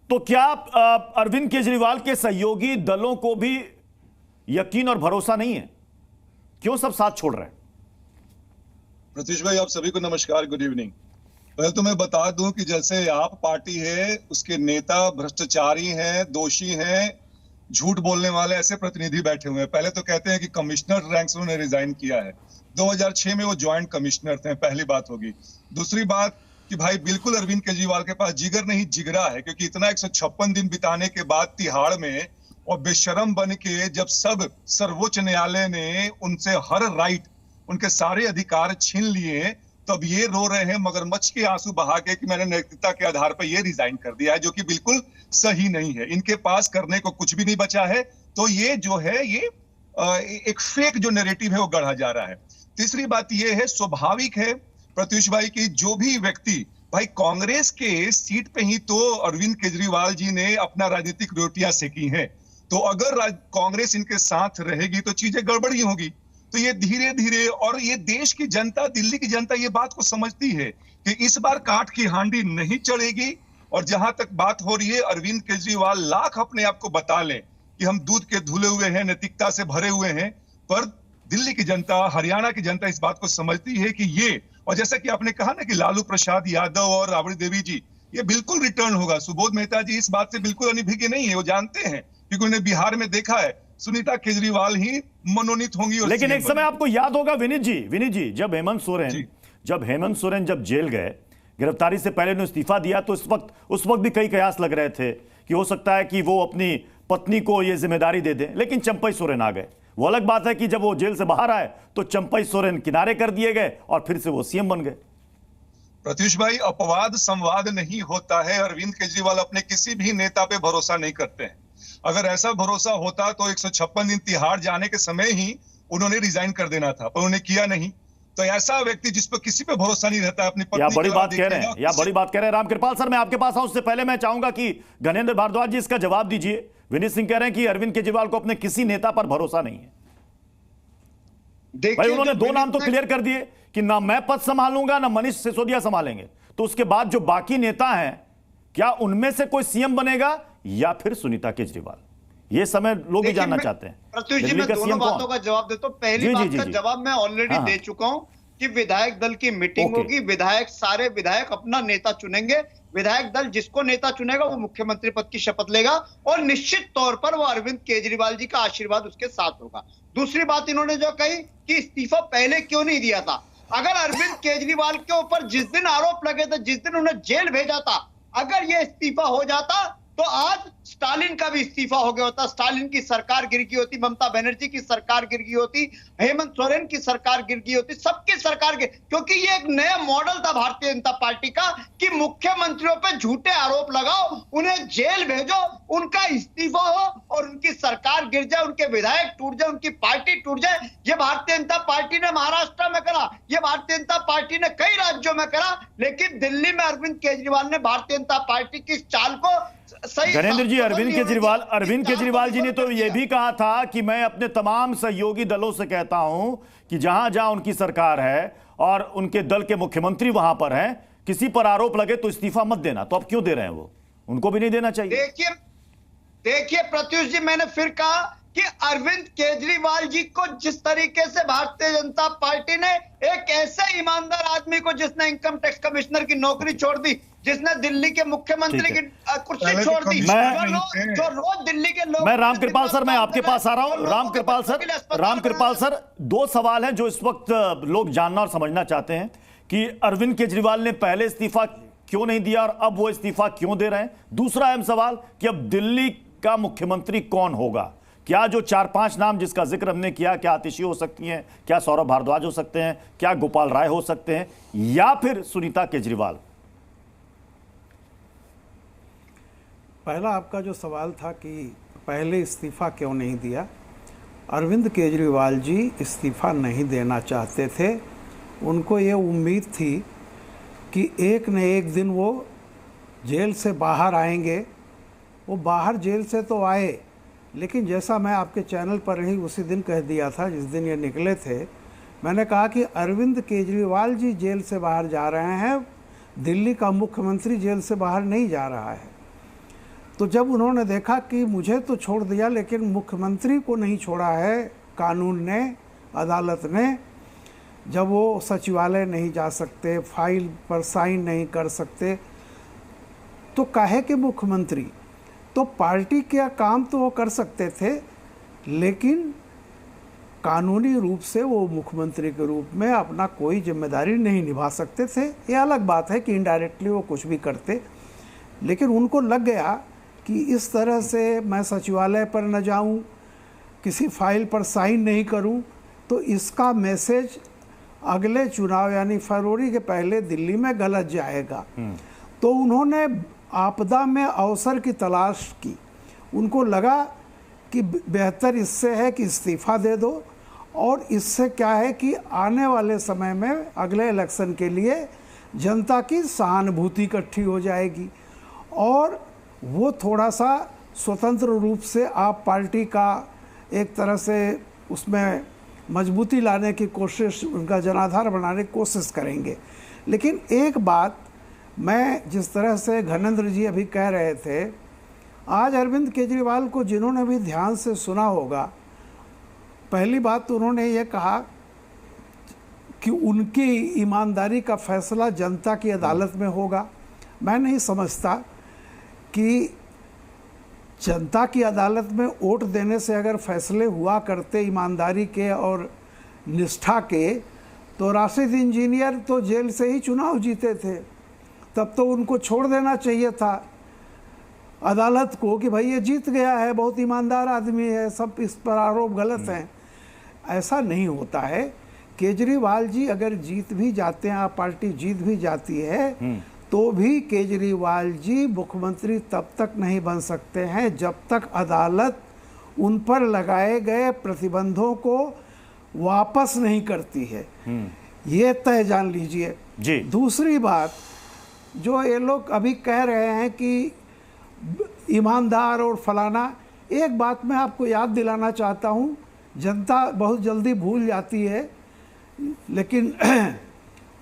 तो क्या अरविंद केजरीवाल के सहयोगी दलों को भी यकीन और भरोसा नहीं है? क्यों सब साथ छोड़ रहे हैं? प्रत्युष भाई, आप सभी को नमस्कार, गुड इवनिंग। पहले तो मैं बता दूं कि जैसे आप पार्टी है, उसके नेता भ्रष्टाचारी हैं, दोषी हैं, झूठ बोलने वाले ऐसे प्रतिनिधि बैठे हुए हैं। पहले तो कहते हैं कि कमिश्नर रैंक से उन्होंने रिजाइन किया है। 2006 में वो ज्वाइंट कमिश्नर थे, पहली बात होगी। दूसरी बात कि भाई बिल्कुल अरविंद केजरीवाल के पास जिगर नहीं जिगरा है, क्योंकि इतना 156 दिन बिताने के बाद तिहाड़ में और बेशरम बन के जब सब सर्वोच्च न्यायालय ने उनसे हर राइट, उनके सारे अधिकार छीन लिए, तब ये रो रहे हैं मगरमच्छ के आंसू बहा के कि मैंने नैतिकता के आधार पर ये रिजाइन कर दिया है, जो कि बिल्कुल सही नहीं है। इनके पास करने को कुछ भी नहीं बचा है। तो ये जो है, ये एक फेक जो नैरेटिव है वो गढ़ा जा रहा है। तीसरी बात ये है, स्वाभाविक है प्रत्युष भाई की जो भी व्यक्ति, भाई कांग्रेस के सीट पे ही तो अरविंद केजरीवाल जी ने अपना राजनीतिक रोटियां सेकी हैं। तो अगर कांग्रेस इनके साथ रहेगी तो चीजें गड़बड़ी होगी। तो ये धीरे धीरे, और ये देश की जनता, दिल्ली की जनता ये बात को समझती है कि इस बार काठ की हांडी नहीं चढ़ेगी। और जहां तक बात हो रही है, अरविंद केजरीवाल लाख अपने आप को बता लें कि हम दूध के धुले हुए हैं, नैतिकता से भरे हुए हैं, पर दिल्ली की जनता, हरियाणा की जनता इस बात को समझती है कि ये, और जैसा कि आपने कहा ना कि लालू प्रसाद यादव और राबड़ी देवी जी, ये बिल्कुल रिटर्न होगा। सुबोध मेहता जी इस बात से बिल्कुल अनभिज्ञ नहीं है, वो जानते हैं, क्योंकि उन्हें बिहार में देखा है। सुनीता केजरीवाल ही मनोनीत होंगी। लेकिन एक समय आपको याद होगा विनीत जी, जब हेमंत सोरेन जब जेल गए, गिरफ्तारी से पहले उन्होंने इस्तीफा दिया, तो उस वक्त भी कई कयास लग रहे थे कि हो सकता है कि वो अपनी पत्नी को ये जिम्मेदारी दे दें, लेकिन चंपई सोरेन आ गए। वो अलग बात है कि जब वो जेल से बाहर आए तो चंपई सोरेन किनारे कर दिए गए और फिर से वो सीएम बन गए। प्रत्युष भाई, अपवाद संवाद नहीं होता है। अरविंद केजरीवाल अपने किसी भी नेता पे भरोसा नहीं करते हैं। अगर ऐसा भरोसा होता तो 156 दिन तिहाड़ जाने के समय ही उन्होंने रिजाइन कर देना था, पर उन्होंने किया नहीं। तो ऐसा व्यक्ति जिस पर किसी पे भरोसा नहीं रहता, अपनी पत्नी, बड़ी बात कह रहे हैं रामकृपाल सर। मैं आपके पास आऊं, उससे पहले मैं चाहूंगा कि गणेंद्र भारद्वाज जी इसका जवाब दीजिए। विनीत सिंह कह रहे हैं कि अरविंद केजरीवाल को अपने किसी नेता पर भरोसा नहीं है। भाई उन्होंने 2 नाम तो क्लियर कर दिए कि ना मैं पद संभालूंगा, ना मनीष सिसोदिया संभालेंगे। तो उसके बाद जो बाकी नेता हैं, क्या उनमें से कोई सीएम बनेगा या फिर सुनीता केजरीवाल? ये समय लोग भी जानना चाहते हैं। प्रत्युष जी, मैं दोनों बातों का जवाब देता हूं। पहली बात का जवाब मैं ऑलरेडी दे चुका हूं कि विधायक दल की मीटिंग होगी, सारे विधायक अपना नेता चुनेंगे। विधायक दल जिसको नेता चुनेगा वो मुख्यमंत्री पद की शपथ लेगा, और निश्चित तौर पर वो अरविंद केजरीवाल जी का आशीर्वाद उसके साथ होगा। दूसरी बात इन्होंने जो कही कि इस्तीफा पहले क्यों नहीं दिया था, अगर अरविंद केजरीवाल के ऊपर जिस दिन आरोप लगे थे, जिस दिन उन्हें जेल भेजा था, अगर ये इस्तीफा हो जाता तो आज स्टालिन का भी इस्तीफा हो गया होता, स्टालिन की सरकार गिर गई होती, ममता बनर्जी की सरकार गिर गई होती, हेमंत सोरेन की सरकार गिर गई होती, सबकी सरकार गिर, क्योंकि ये एक नया मॉडल था भारतीय जनता पार्टी का कि मुख्यमंत्रियों पे झूठे आरोप लगाओ, उन्हें जेल भेजो, उनका इस्तीफा हो और उनकी सरकार गिर जाए, उनके विधायक टूट जाए, उनकी पार्टी टूट जाए। ये भारतीय जनता पार्टी ने महाराष्ट्र में करा, ये भारतीय जनता पार्टी ने कई राज्यों में करा, लेकिन दिल्ली में अरविंद केजरीवाल ने भारतीय जनता पार्टी की इस चाल को सही गणेंद्र जी, अरविंद सफल केजरीवाल जी ने तो नहीं यह भी कहा था कि मैं अपने तमाम सहयोगी दलों से कहता हूं कि जहां जहां उनकी सरकार है और उनके दल के मुख्यमंत्री वहां पर हैं, किसी पर आरोप लगे तो इस्तीफा मत देना। तो अब क्यों दे रहे हैं वो? उनको भी नहीं देना चाहिए। देखिए प्रत्युष जी, मैंने फिर कहा कि अरविंद केजरीवाल जी को जिस तरीके से भारतीय जनता पार्टी ने एक ऐसे ईमानदार आदमी को, जिसने इनकम टैक्स कमिश्नर की नौकरी छोड़ दी, जिसने दिल्ली के मुख्यमंत्री की कुर्सी छोड़ दी, जो रोज दिल्ली के लोग। मैं रामकृपाल सर, मैं आपके पास आ रहा हूं। रामकृपाल सर, दो सवाल हैं जो इस वक्त लोग जानना और समझना चाहते हैं कि अरविंद केजरीवाल ने पहले इस्तीफा क्यों नहीं दिया और अब वो इस्तीफा क्यों दे रहे हैं। दूसरा अहम सवाल कि अब दिल्ली का मुख्यमंत्री कौन होगा। क्या जो 4-5 नाम जिसका जिक्र हमने किया, क्या आतिशी हो सकती हैं, क्या सौरभ भारद्वाज हो सकते हैं, क्या गोपाल राय हो सकते हैं, या फिर सुनीता केजरीवाल? पहला आपका जो सवाल था कि पहले इस्तीफा क्यों नहीं दिया, अरविंद केजरीवाल जी इस्तीफा नहीं देना चाहते थे। उनको ये उम्मीद थी कि एक न एक दिन वो जेल से बाहर आएंगे। वो बाहर जेल से तो आए, लेकिन जैसा मैं आपके चैनल पर ही उसी दिन कह दिया था, जिस दिन ये निकले थे, मैंने कहा कि अरविंद केजरीवाल जी जेल से बाहर जा रहे हैं, दिल्ली का मुख्यमंत्री जेल से बाहर नहीं जा रहा है। तो जब उन्होंने देखा कि मुझे तो छोड़ दिया लेकिन मुख्यमंत्री को नहीं छोड़ा है कानून ने, अदालत ने, जब वो सचिवालय नहीं जा सकते, फाइल पर साइन नहीं कर सकते, तो काहे के मुख्यमंत्री? तो पार्टी का काम तो वो कर सकते थे, लेकिन कानूनी रूप से वो मुख्यमंत्री के रूप में अपना कोई जिम्मेदारी नहीं निभा सकते थे। ये अलग बात है कि इनडायरेक्टली वो कुछ भी करते, लेकिन उनको लग गया कि इस तरह से मैं सचिवालय पर न जाऊं, किसी फाइल पर साइन नहीं करूं, तो इसका मैसेज अगले चुनाव यानी फरवरी के पहले दिल्ली में गलत जाएगा। तो उन्होंने आपदा में अवसर की तलाश की। उनको लगा कि बेहतर इससे है कि इस्तीफा दे दो, और इससे क्या है कि आने वाले समय में अगले इलेक्शन के लिए जनता की सहानुभूति इकट्ठी हो जाएगी और वो थोड़ा सा स्वतंत्र रूप से आप पार्टी का एक तरह से उसमें मजबूती लाने की कोशिश, उनका जनाधार बनाने की कोशिश करेंगे। लेकिन एक बात, मैं जिस तरह से घनेंद्र जी अभी कह रहे थे, आज अरविंद केजरीवाल को जिन्होंने भी ध्यान से सुना होगा, पहली बात तो उन्होंने ये कहा कि उनकी ईमानदारी का फैसला जनता की अदालत में होगा। मैं नहीं समझता कि जनता की अदालत में वोट देने से अगर फैसले हुआ करते ईमानदारी के और निष्ठा के, तो राशिद इंजीनियर तो जेल से ही चुनाव जीते थे। तब तो उनको छोड़ देना चाहिए था अदालत को कि भाई ये जीत गया है, बहुत ईमानदार आदमी है, सब इस पर आरोप गलत हैं। ऐसा नहीं होता है। केजरीवाल जी अगर जीत भी जाते हैं, आप पार्टी जीत भी जाती है, तो भी केजरीवाल जी मुख्यमंत्री तब तक नहीं बन सकते हैं जब तक अदालत उन पर लगाए गए प्रतिबंधों को वापस नहीं करती है। ये तय जान लीजिए जी। दूसरी बात, जो ये लोग अभी कह रहे हैं कि ईमानदार और फलाना, एक बात मैं आपको याद दिलाना चाहता हूँ, जनता बहुत जल्दी भूल जाती है, लेकिन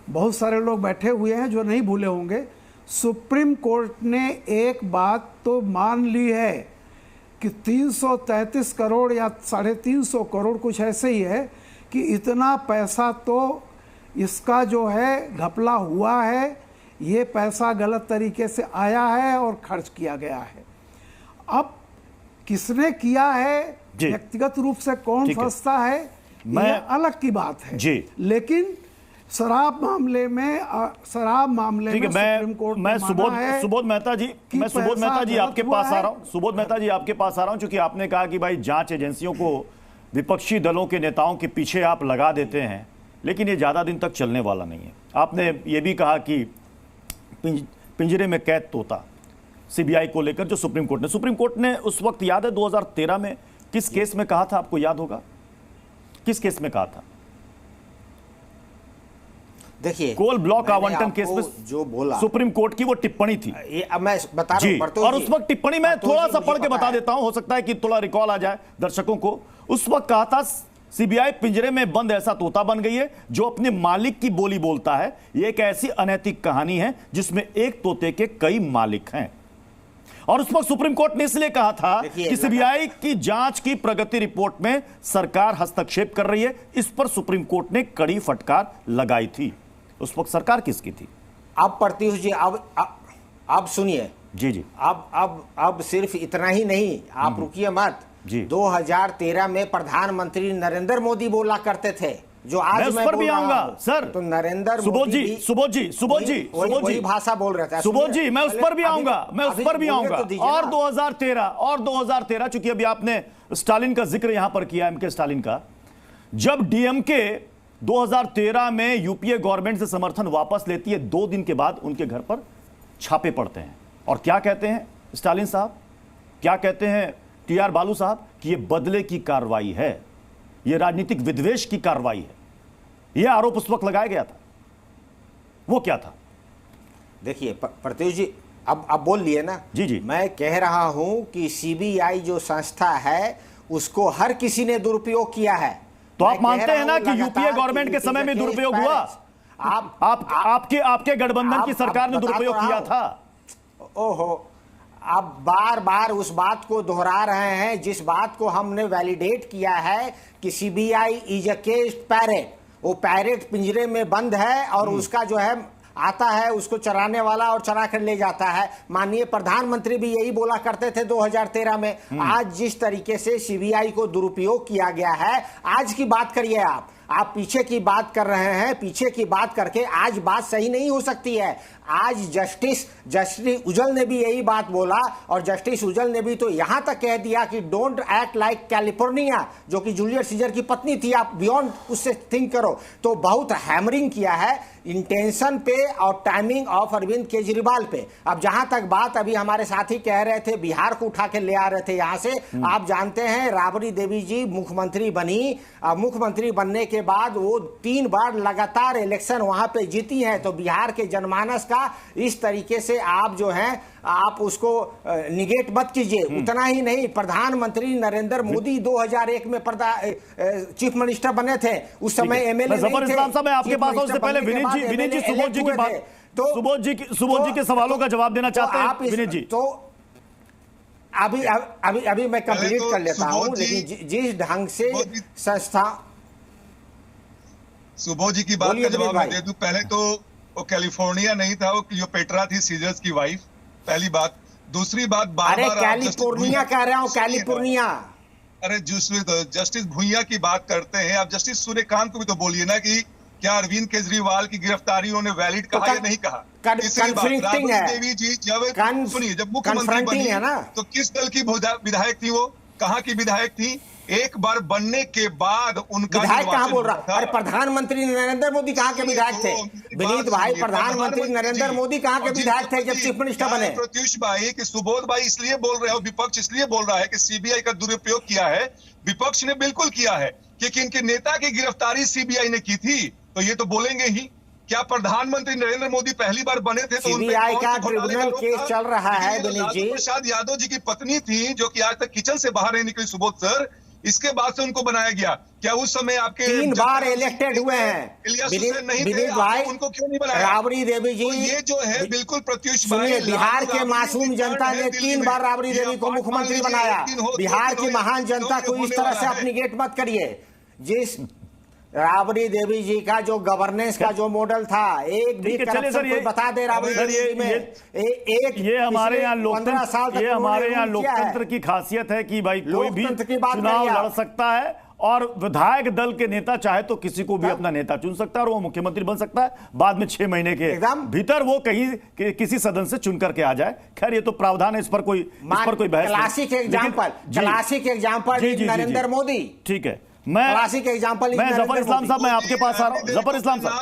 बहुत सारे लोग बैठे हुए हैं जो नहीं भूले होंगे। सुप्रीम कोर्ट ने एक बात तो मान ली है कि 333 करोड़ या 350 करोड़ कुछ ऐसे ही है कि इतना पैसा तो इसका जो है घपला हुआ है, ये पैसा गलत तरीके से आया है और खर्च किया गया है। अब किसने किया है, व्यक्तिगत रूप से कौन फंसता है, यह अलग की बात है जी। लेकिन शराब मामले में सुप्रीम कोर्ट मैं सुबोध मेहता जी आपके पास आ रहा हूं। सुबोध मेहता जी आपके पास आ रहा हूं, क्योंकि आपने कहा कि भाई जांच एजेंसियों को विपक्षी दलों के नेताओं के पीछे आप लगा देते हैं, लेकिन ये ज्यादा दिन तक चलने वाला नहीं है। आपने ये भी कहा कि पिंजरे में कैद तोता सीबीआई को लेकर जो सुप्रीम कोर्ट ने उस वक्त, याद है 2013 में किस केस में कहा था, आपको याद होगा किस केस में कहा था? देखिए, कोल ब्लॉक मैंने आवंटन केस आपको में जो बोला सुप्रीम कोर्ट की वो टिप्पणी थी। अब मैं बता रहा हूं, परतोष और जी, उस वक्त टिप्पणी में परतोष थोड़ा जी, सा मुझे पढ़ के पता बता है। देता हूं, हो सकता है कि थोड़ा रिकॉल आ जाए दर्शकों को। उस वक्त कहा था सीबीआई पिंजरे में बंद ऐसा तोता बन गई है जो अपने मालिक की बोली बोलता है। यह एक ऐसी अनैतिक कहानी है जिसमें एक तोते के कई मालिक हैं। और उस वक्त सुप्रीम कोर्ट ने इसलिए कहा था कि सीबीआई की जांच की प्रगति रिपोर्ट में सरकार हस्तक्षेप कर रही है। इस पर सुप्रीम कोर्ट ने कड़ी फटकार लगाई थी। उस वक्त सरकार किसकी थी? अब प्रत्युष जी, अब सुनिए जी जी, अब सिर्फ इतना ही नहीं, आप रुकिए मत जी। 2013 में प्रधानमंत्री नरेंद्र मोदी बोला करते थे, जो आज मैं उस पर भी आऊंगा सर। तो नरेंद्र सुबोध जी, वही भाषा बोल रहे थे। सुबोध जी, मैं उस पर भी आऊंगा, मैं उस पर भी आऊंगा। और 2013 चूंकि अभी आपने स्टालिन का जिक्र यहां पर किया, एमके स्टालिन का, जब डीएमके 2013 में यूपीए गवर्नमेंट से समर्थन वापस लेती है, 2 दिन के बाद उनके घर पर छापे पड़ते हैं। और क्या कहते हैं स्टालिन साहब, क्या कहते हैं टीआर बालू साहब, कि यह बदले की कार्रवाई है, यह राजनीतिक विद्वेष की कार्रवाई है। यह आरोप उस वक्त लगाया गया था। वो क्या था? देखिए प्रत्युष जी, अब बोल लिए ना। जी जी, मैं कह रहा हूं कि सीबीआई जो संस्था है उसको हर किसी ने दुरुपयोग किया है। तो आप मानते हैं ना कि यूपीए गवर्नमेंट के समय में दुरुपयोग हुआ? आपके गठबंधन की सरकार ने दुरुपयोग किया था। ओहो, आप बार बार उस बात को दोहरा रहे हैं जिस बात को हमने वैलिडेट किया है कि सीबीआई इज अ केस्ड पैरेट। वो पैरेट पिंजरे में बंद है और उसका जो है आता है उसको चराने वाला और चरा कर ले जाता है। माननीय प्रधानमंत्री भी यही बोला करते थे 2013 में। आज जिस तरीके से सीबीआई को दुरुपयोग किया गया है, आज की बात करिए आप पीछे की बात कर रहे हैं। पीछे की बात करके आज बात सही नहीं हो सकती है। आज जस्टिस उजल ने भी यही बात बोला, और जस्टिस उजल ने भी तो यहां तक कह दिया कि डोंट एक्ट लाइक कैलिफोर्निया, जो कि जूलियस सीजर की पत्नी थी, आप बियॉन्ड उससे थिंक करो। तो बहुत हैमरिंग किया है इंटेंशन पे और टाइमिंग ऑफ अरविंद केजरीवाल पे। अब जहां तक बात अभी हमारे साथी कह रहे थे, बिहार को उठा के ले आ रहे थे यहां से। आप जानते हैं राबड़ी देवी जी मुख्यमंत्री बनी। मुख्यमंत्री बनने के बाद वो 3 बार लगातार इलेक्शन वहां पे जीती हैं। तो बिहार के जनमानस का इस तरीके से आप जो है आप उसको निगेट मत कीजिए। उतना ही नहीं, प्रधानमंत्री नरेंद्र मोदी 2001 में चीफ मिनिस्टर बने थे। उस समय एमएलए जफर इस्लाम साहब, मैं आपके पास उससे पहले विनीत जी सुबोध जी की बात, तो सुबोध जी के सवालों का जवाब देना चाहते हैं विनीत जी। तो अभी मैं कंप्लीट कर लेता हूं, लेकिन जिस ढंग से संस्था, सुबोध जी की बात का जवाब मैं दे दूं। पहले तो वो कैलिफोर्निया नहीं था, वो क्लियोपेट्रा थी, सीजर्स की वाइफ। पहली बात। दूसरी बात, अरे कैलिफोर्निया कह रहा हूं, कैलिफोर्निया। अरे जस्टिस भुइया की बात करते हैं आप। जस्टिस सूर्यकांत को भी तो बोलिए ना कि क्या अरविंद केजरीवाल की गिरफ्तारी उन्होंने वैलिड कहा या नहीं कहा। कंफ्लिक्टिंग है। देवी जी सुनिए, जब मुख्यमंत्री बनी है ना, तो किस दल की विधायक थी वो, कहाँ की विधायक थी? एक बार बनने के बाद उनका विधायक कहाँ बोल रहा? अरे प्रधानमंत्री नरेंद्र मोदी कहाँ के विधायक थे? विनीत भाई, प्रधानमंत्री नरेंद्र मोदी कहाँ के विधायक थे जब चीफ मिनिस्टर बने? प्रत्युष भाई कि सुबोध भाई इसलिए बोल रहे हो, विपक्ष इसलिए बोल रहा है कि सीबीआई का दुरुपयोग किया है। विपक्ष ने बिल्कुल किया है, क्योंकि इनके नेता की गिरफ्तारी सीबीआई ने की थी, तो ये तो बोलेंगे ही। क्या प्रधानमंत्री नरेंद्र मोदी पहली बार बने थे तो सीबीआई का ट्रिब्यूनल केस चल रहा है विनीत जी। प्रसाद यादव जी की पत्नी थी, जो कि आज तक किचन से बाहर नहीं निकली, सुबोध सर। इसके बाद से उनको बनाया गया। क्या उस समय आपके 3 बार इलेक्टेड हुए हैं विनीत भाई, उनको क्यों नहीं बनाया? राबड़ी देवी जी, तो ये जो है बिल्कुल प्रत्युष भाई, बिहार के मासूम जनता ने 3 बार राबड़ी देवी को मुख्यमंत्री बनाया। बिहार की महान जनता को इस तरह से आप निगेट मत करिए। जिस राबड़ी देवी जी का जो गवर्नेंस का जो मॉडल था, एक भी करप्शन को बता दे राबड़ी देवी में एक, ये हमारे यहाँ लोकतंत्र की खासियत है कि भाई कोई भी चुनाव लड़ सकता है और विधायक दल के नेता चाहे तो किसी को भी अपना नेता चुन सकता है और वो मुख्यमंत्री बन सकता है। बाद में 6 महीने के भीतर वो कहीं किसी सदन से चुन करके आ जाए। खैर ये तो प्रावधान है, इस पर कोई बहस। Classic example Narendra Modi. ठीक है, मैं जफर इस्लाम साहब, मैं आपके पास आ रहा हूं। जफर इस्लाम साहब,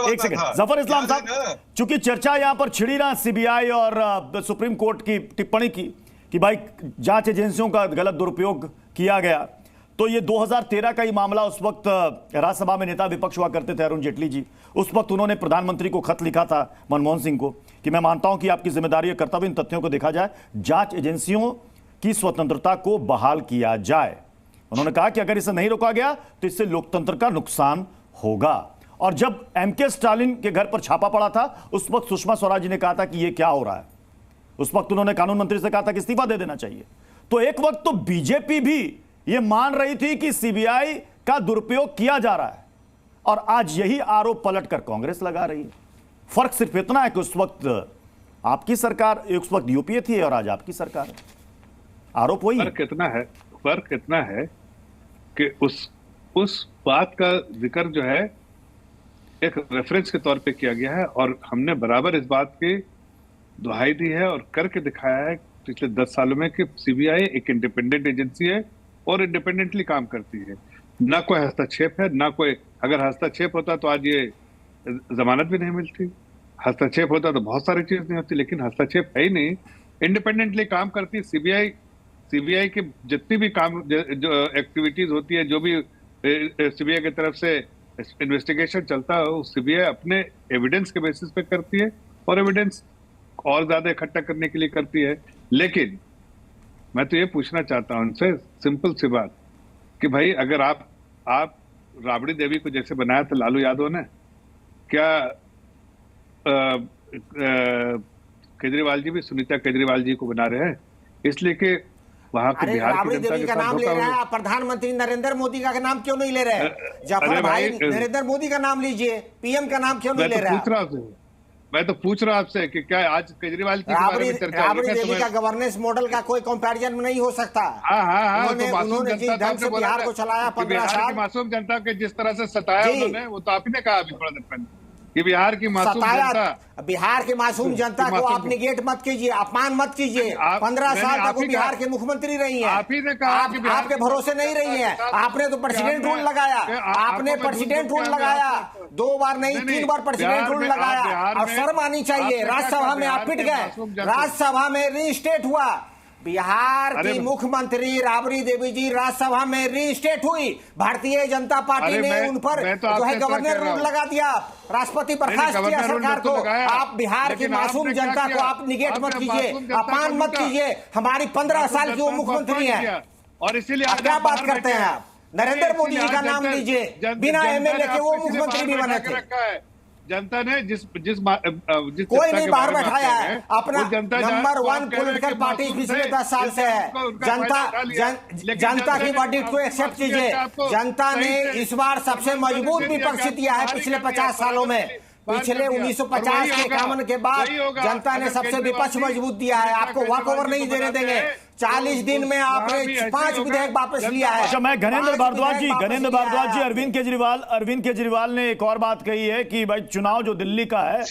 एक सेकंड। जफर इस्लाम साहब, चूंकि चर्चा यहां पर छिड़ी ना सीबीआई और सुप्रीम कोर्ट की टिप्पणी की कि भाई जांच एजेंसियों का गलत दुरुपयोग किया गया, तो ये 2013 का ही मामला, उस वक्त राज्यसभा में नेता विपक्ष हुआ करते थे अरुण जेटली जी। उस वक्त उन्होंने प्रधानमंत्री को खत लिखा था मनमोहन सिंह को कि मैं मानता हूं कि आपकी जिम्मेदारी और कर्तव्य इन तथ्यों को देखा जाए, जांच एजेंसियों की स्वतंत्रता को बहाल किया जाए। उन्होंने कहा कि अगर इसे नहीं रोका गया तो इससे लोकतंत्र का नुकसान होगा। और जब एमके स्टालिन के घर पर छापा पड़ा था, उस वक्त सुषमा स्वराज जी ने कहा था कि यह क्या हो रहा है। उस वक्त उन्होंने कानून मंत्री से कहा था कि इस्तीफा दे देना चाहिए। तो एक वक्त तो बीजेपी भी यह मान रही थी कि सीबीआई का दुरुपयोग किया जा रहा है, और आज यही आरोप पलटकर कांग्रेस लगा रही है। फर्क सिर्फ इतना है कि उस वक्त आपकी सरकार, उस वक्त यूपीए थी और आज आपकी सरकार है। आरोप वही फर्क इतना है कि उस बात का जिक्र जो है एक रेफरेंस के तौर पे किया गया है, और हमने बराबर इस बात की दुहाई दी है और करके दिखाया है पिछले 10 सालों में कि सीबीआई एक इंडिपेंडेंट एजेंसी है और इंडिपेंडेंटली काम करती है। ना कोई हस्तक्षेप है, ना कोई, अगर हस्तक्षेप होता तो आज ये जमानत भी नहीं मिलती, हस्तक्षेप होता तो बहुत सारी चीज नहीं होती, लेकिन हस्तक्षेप है ही नहीं। इंडिपेंडेंटली काम करती सीबीआई की जितनी भी काम जो एक्टिविटीज होती है, जो भी सीबीआई की तरफ से इन्वेस्टिगेशन चलता है, सीबीआई अपने एविडेंस के बेसिस पे करती है और एविडेंस और ज्यादा इकट्ठा करने के लिए करती है। लेकिन मैं तो ये पूछना चाहता हूं उनसे सिंपल सी बात कि भाई अगर आप राबड़ी देवी को जैसे बनाया था लालू यादव ने, क्या केजरीवाल जी भी सुनीता केजरीवाल जी को बना रहे हैं इसलिए कि वहां के बिहार की जनता के का साथ नाम ले रहे हैं, प्रधानमंत्री नरेंद्र मोदी का नाम क्यों नहीं ले रहे हैं? जफर भाई नरेंद्र मोदी का नाम लीजिए, पीएम का नाम क्यों नहीं ले रहे हैं? मैं तो पूछ रहा हूं आपसे कि क्या आज केजरीवाल की बारे में चर्चा राबड़ी देवी का गवर्नेंस मॉडल का कोई कंपैरिजन नहीं हो सकता। उन्होंने जिस ढंग से बिहार को चलाया 15 साल, मासूम जनता के जिस तरह से सताया उन्होंने, वो तो आपने कहा अभी थोड़ा देर पहले कि बिहार की मासूम जनता, बिहार की मासूम जनता को आप निगेट मत कीजिए, अपमान मत कीजिए। 15 साल तक वो बिहार के मुख्यमंत्री रही हैं, आप ही ने कहा कि आपके भरोसे नहीं रही हैं। आपने तो प्रेसिडेंट रूल लगाया, आपने प्रेसिडेंट रूल लगाया, 2 बार नहीं 3 बार प्रेसिडेंट रूल लगाया, और शर्म आनी चाहिए। राज्यसभा में आप पिट गए, राज्यसभा में रीस्टेट हुआ। बिहार की मुख्यमंत्री राबड़ी देवी जी राज्यसभा में रीस्टेट हुई, भारतीय जनता पार्टी ने उन पर जो है गवर्नर रूल लगा दिया, राष्ट्रपति बर्खास्त किया सरकार को। आप बिहार की मासूम जनता को आप निगेट मत कीजिए, अपमान मत कीजिए। हमारी 15 साल की वो मुख्यमंत्री है, और इसीलिए क्या बात करते हैं आप? नरेंद्र मोदी जी का नाम लीजिए, बिना एमएलए के वो मुख्यमंत्री भी बने थे। जनता ने जिस कोई नहीं बाहर बैठाया है, अपना नंबर 1 पॉलिटिकल पार्टी पिछले 10 साल से है। जनता की वर्डिक्ट को एक्सेप्ट कीजिए। जनता ने इस बार सबसे मजबूत विपक्ष दिया है पिछले 50 सालों में। पिछले 1950 के 51 के बाद जनता ने सबसे विपक्ष मजबूत दिया है। आपको वॉक ओवर नहीं देने देंगे। 40 दिन में आपने 5 विधेयक वापस लिया है। अच्छा, मैं घनेंद्र भारद्वाज जी, अरविंद केजरीवाल ने एक और बात कही है कि भाई चुनाव जो दिल्ली का है,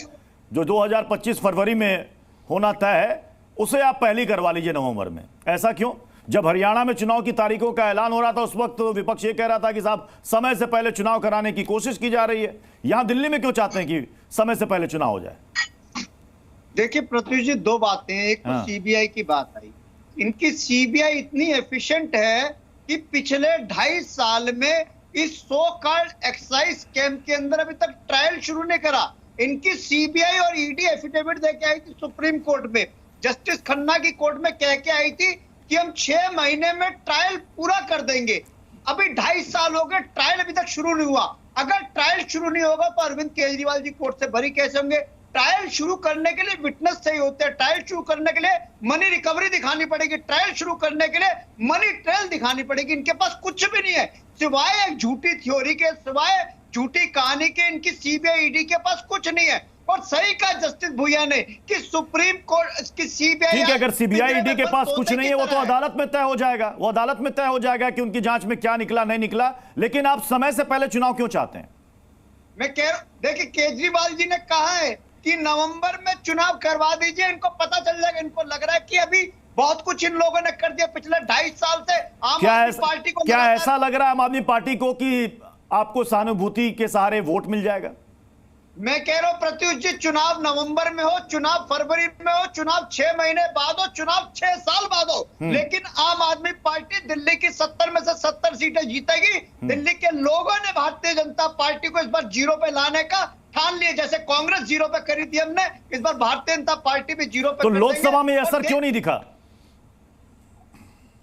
जो 2025 फरवरी में होना तय है, उसे आप पहले करवा लीजिए नवंबर में। ऐसा क्यों? जब हरियाणा में चुनाव की तारीखों का ऐलान हो रहा था, उस वक्त विपक्ष ये कह रहा था कि साहब समय से पहले चुनाव कराने की कोशिश की जा रही है। यहां दिल्ली में क्यों चाहते हैं कि समय से पहले चुनाव हो जाए? देखिए प्रत्युष जी, 2 बातें हैं। एक तो सीबीआई की बात आई। इनकी सीबीआई इतनी एफिशिएंट है कि पिछले 2.5 साल में इस सो कॉल्ड एक्साइज स्कैम के अंदर अभी तक ट्रायल शुरू नहीं करा। इनकी सीबीआई और ईडी एफिडेविट देके आई थी सुप्रीम कोर्ट में, जस्टिस खन्ना की कोर्ट में कह के आई थी कि हम 6 महीने में ट्रायल पूरा कर देंगे। अभी 2.5 साल हो गए, ट्रायल अभी तक शुरू नहीं हुआ। अगर ट्रायल शुरू नहीं होगा तो अरविंद केजरीवाल जी कोर्ट से बरी कैसे होंगे? ट्रायल शुरू करने के लिए विटनेस चाहिए होते हैं, ट्रायल शुरू करने के लिए मनी रिकवरी दिखानी पड़ेगी, ट्रायल शुरू करने के लिए मनी ट्रेल दिखानी पड़ेगी। इनके पास कुछ भी नहीं है सिवाय एक झूठी थ्योरी के, सिवाय झूठी कहानी के। इनकी सीबीआई ईडी के पास कुछ नहीं है। और सही कहा जस्टिस भुइया ने कि सुप्रीम कोर्ट की सीबीआई, ठीक है, अगर सीबीआई ईडी के पास कुछ नहीं है वो तो अदालत में तय हो जाएगा, वो अदालत में तय हो जाएगा कि उनकी जांच में क्या निकला नहीं निकला। लेकिन आप समय से पहले चुनाव क्यों चाहते हैं? मैं कह रहा हूं, देखिए केजरीवाल जी ने कहा है कि नवंबर में चुनाव करवा दीजिए, इनको पता चल जाएगा। इनको लग रहा है कि अभी बहुत कुछ इन लोगों ने कर दिया पिछले 2.5 साल से आम आदमी पार्टी को। क्या ऐसा लग रहा है आम आदमी पार्टी को कि आपको सहानुभूति के सहारे वोट मिल जाएगा? मैं कह रहा हूं प्रत्युष जी, चुनाव नवंबर में हो, चुनाव फरवरी में हो, चुनाव 6 महीने बाद हो, चुनाव 6 साल बाद हो, लेकिन आम आदमी पार्टी दिल्ली की 70 में से 70 सीटें जीतेगी। दिल्ली के लोगों ने भारतीय जनता पार्टी को इस बार जीरो पे लाने का ठान लिया। जैसे कांग्रेस जीरो पे करी थी हमने, इस बार भारतीय जनता पार्टी भी जीरो पे। तो लोकसभा में असर क्यों नहीं दिखा?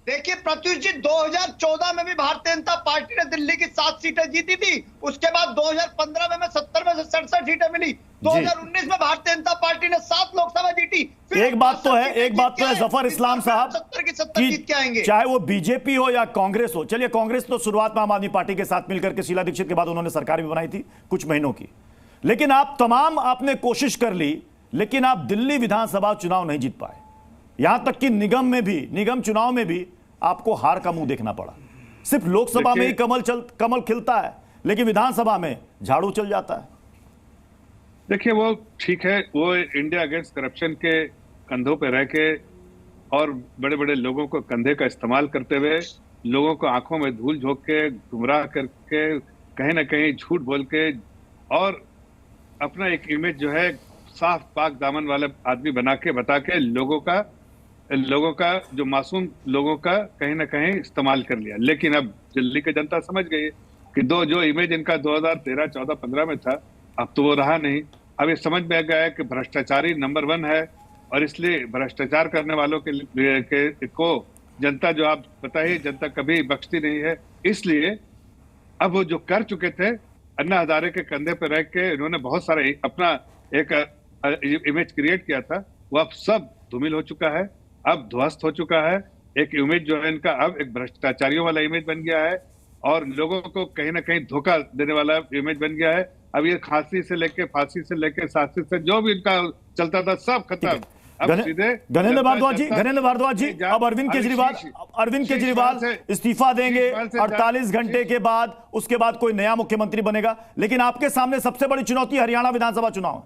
देखिए प्रत्युष जी, 2014 में भी भारतीय जनता पार्टी ने दिल्ली की 7 सीटें जीती थी। उसके बाद 2015 में 70 में से 67 सीटें मिली। 2019 में भारतीय जनता पार्टी ने 7 लोकसभा जीती। एक बात तो है जफर इस्लाम साहब, 70 की 70 जीत के आएंगे। चाहे वो बीजेपी हो या कांग्रेस हो। चलिए, कांग्रेस तो शुरुआत में आम आदमी पार्टी के साथ मिलकर के शीला दीक्षित के बाद उन्होंने सरकार भी बनाई थी कुछ महीनों की, लेकिन आपने कोशिश कर ली, लेकिन आप दिल्ली विधानसभा चुनाव नहीं जीत पाए। यहां तक कि निगम चुनाव में भी आपको हार का मुंह देखना पड़ा। सिर्फ लोकसभा में ही कमल खिलता है, लेकिन विधानसभा में झाड़ू चल जाता है। देखिए, वो ठीक है, वो इंडिया अगेंस्ट करप्शन के कंधों पे रह के और बड़े बड़े लोगों को कंधे का इस्तेमाल करते हुए, लोगों को आंखों में धूल झोंक के, गुमराह करके, कहीं ना कहीं झूठ बोल के और अपना एक इमेज जो है साफ पाक दामन वाला आदमी बना के बता के लोगों का जो मासूम लोगों का कहीं ना कहीं इस्तेमाल कर लिया। लेकिन अब दिल्ली की जनता समझ गई कि जो इमेज इनका 2013, 14, 15 में था, अब तो वो रहा नहीं। अब ये समझ में आ गया है कि भ्रष्टाचारी नंबर 1 है, और इसलिए भ्रष्टाचार करने वालों को जनता, जो आप बताइए, जनता कभी बख्शती नहीं है। इसलिए अब वो जो कर चुके थे, अन्ना हजारे के कंधे पर रह के इन्होंने बहुत सारे अपना एक इमेज क्रिएट किया था, वो अब सब धूमिल हो चुका है, अब ध्वस्त हो चुका है। एक इमेज जो है इनका अब एक भ्रष्टाचारियों वाला इमेज बन गया है, और लोगों को कहीं ना कहीं धोखा देने वाला इमेज बन गया है। अब ये फांसी से लेके शासित से जो भी इनका चलता था, सब खत्म। गणेंद्र भारद्वाज जी, अब अरविंद केजरीवाल इस्तीफा देंगे 48 घंटे के बाद, उसके बाद कोई नया मुख्यमंत्री बनेगा। लेकिन आपके सामने सबसे बड़ी चुनौती हरियाणा विधानसभा चुनाव है।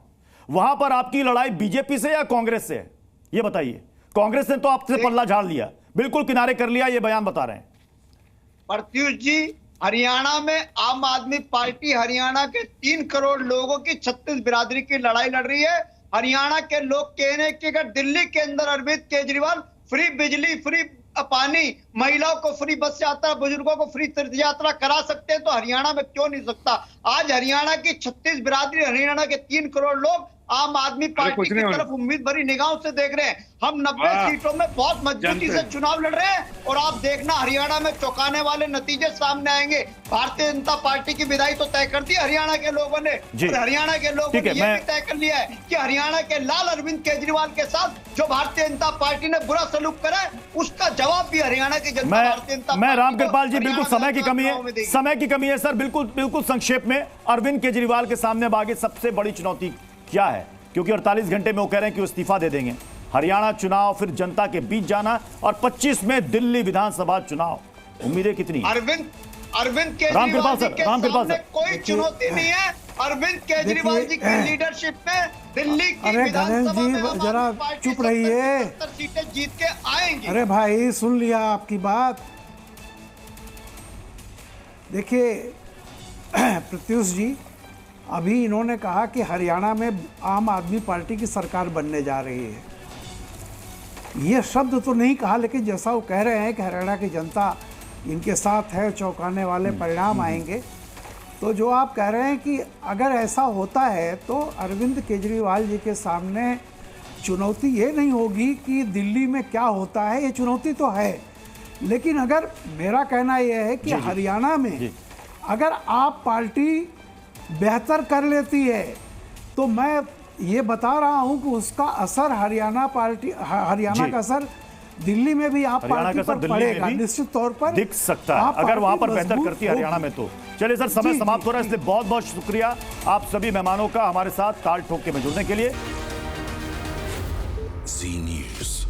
वहां पर आपकी लड़ाई बीजेपी से या कांग्रेस से है, ये बताइए। कांग्रेस ने तो आपसे पल्ला झाड़ लिया, बिल्कुल किनारे कर लिया, ये बयान बता रहे हैं। प्रत्युष जी, हरियाणा में आम आदमी पार्टी हरियाणा के 3 करोड़ लोगों की 36 बिरादरी की लड़ाई लड़ रही है। हरियाणा के लोग कह रहे हैं कि अगर दिल्ली के अंदर अरविंद केजरीवाल फ्री बिजली, फ्री पानी, महिलाओं को फ्री बस यात्रा, बुजुर्गों को फ्री तीर्थ यात्रा करा सकते हैं, तो हरियाणा में क्यों नहीं सकता। आज हरियाणा की 36 बिरादरी, हरियाणा के 3 करोड़ लोग आम आदमी पार्टी की तरफ उम्मीद भरी निगाहों से देख रहे हैं। हम 90 सीटों में बहुत मजबूती से चुनाव लड़ रहे हैं, और आप देखना हरियाणा में चौंकाने वाले नतीजे सामने आएंगे। भारतीय जनता पार्टी की विदाई तो तय कर दी हरियाणा के लोगों ने, और हरियाणा के लोगों ने यह भी तय कर लिया है कि हरियाणा के लाल अरविंद केजरीवाल के साथ जो भारतीय जनता पार्टी ने बुरा सलूक करा है, उसका जवाब भी हरियाणा की जनता, भारतीय जनता मैं रामकृपाल जी, बिल्कुल समय की कमी है सर, बिल्कुल संक्षेप में अरविंद केजरीवाल के सामने आगे सबसे बड़ी चुनौती क्या है? क्योंकि 48 घंटे में वो कह रहे हैं कि वो इस्तीफा दे देंगे। हरियाणा चुनाव, फिर जनता के बीच जाना, और 25 में दिल्ली विधानसभा चुनाव, उम्मीदें कितनी? अरविंद केजरीवाल जी के सामने कोई चुनौती नहीं है। अरविंद केजरीवाल जी की लीडरशिप में दिल्ली की विधानसभा में जरा चुप रहिए, 70 सीटें जीत के आएंगे। अरे भाई, सुन लिया आपकी बात। देखिए प्रत्युष जी, अभी इन्होंने कहा कि हरियाणा में आम आदमी पार्टी की सरकार बनने जा रही है। ये शब्द तो नहीं कहा, लेकिन जैसा वो कह रहे हैं कि हरियाणा की जनता इनके साथ है, चौंकाने वाले परिणाम आएंगे, तो जो आप कह रहे हैं कि अगर ऐसा होता है तो अरविंद केजरीवाल जी के सामने चुनौती ये नहीं होगी कि दिल्ली में क्या होता है, ये चुनौती तो है। लेकिन अगर मेरा कहना यह है कि हरियाणा में अगर आप पार्टी बेहतर कर लेती है, तो मैं ये बता रहा हूं कि उसका असर हरियाणा का असर दिल्ली में भी आप पार्टी पर पड़ेगा, निश्चित तौर पर दिख सकता है अगर वहां पर बेहतर करती है हरियाणा में तो। चलिए सर, समय समाप्त हो रहा है, इसलिए बहुत बहुत शुक्रिया आप सभी मेहमानों का हमारे साथ ताल ठोक के में जुड़ने के लिए। जी न्यूज़।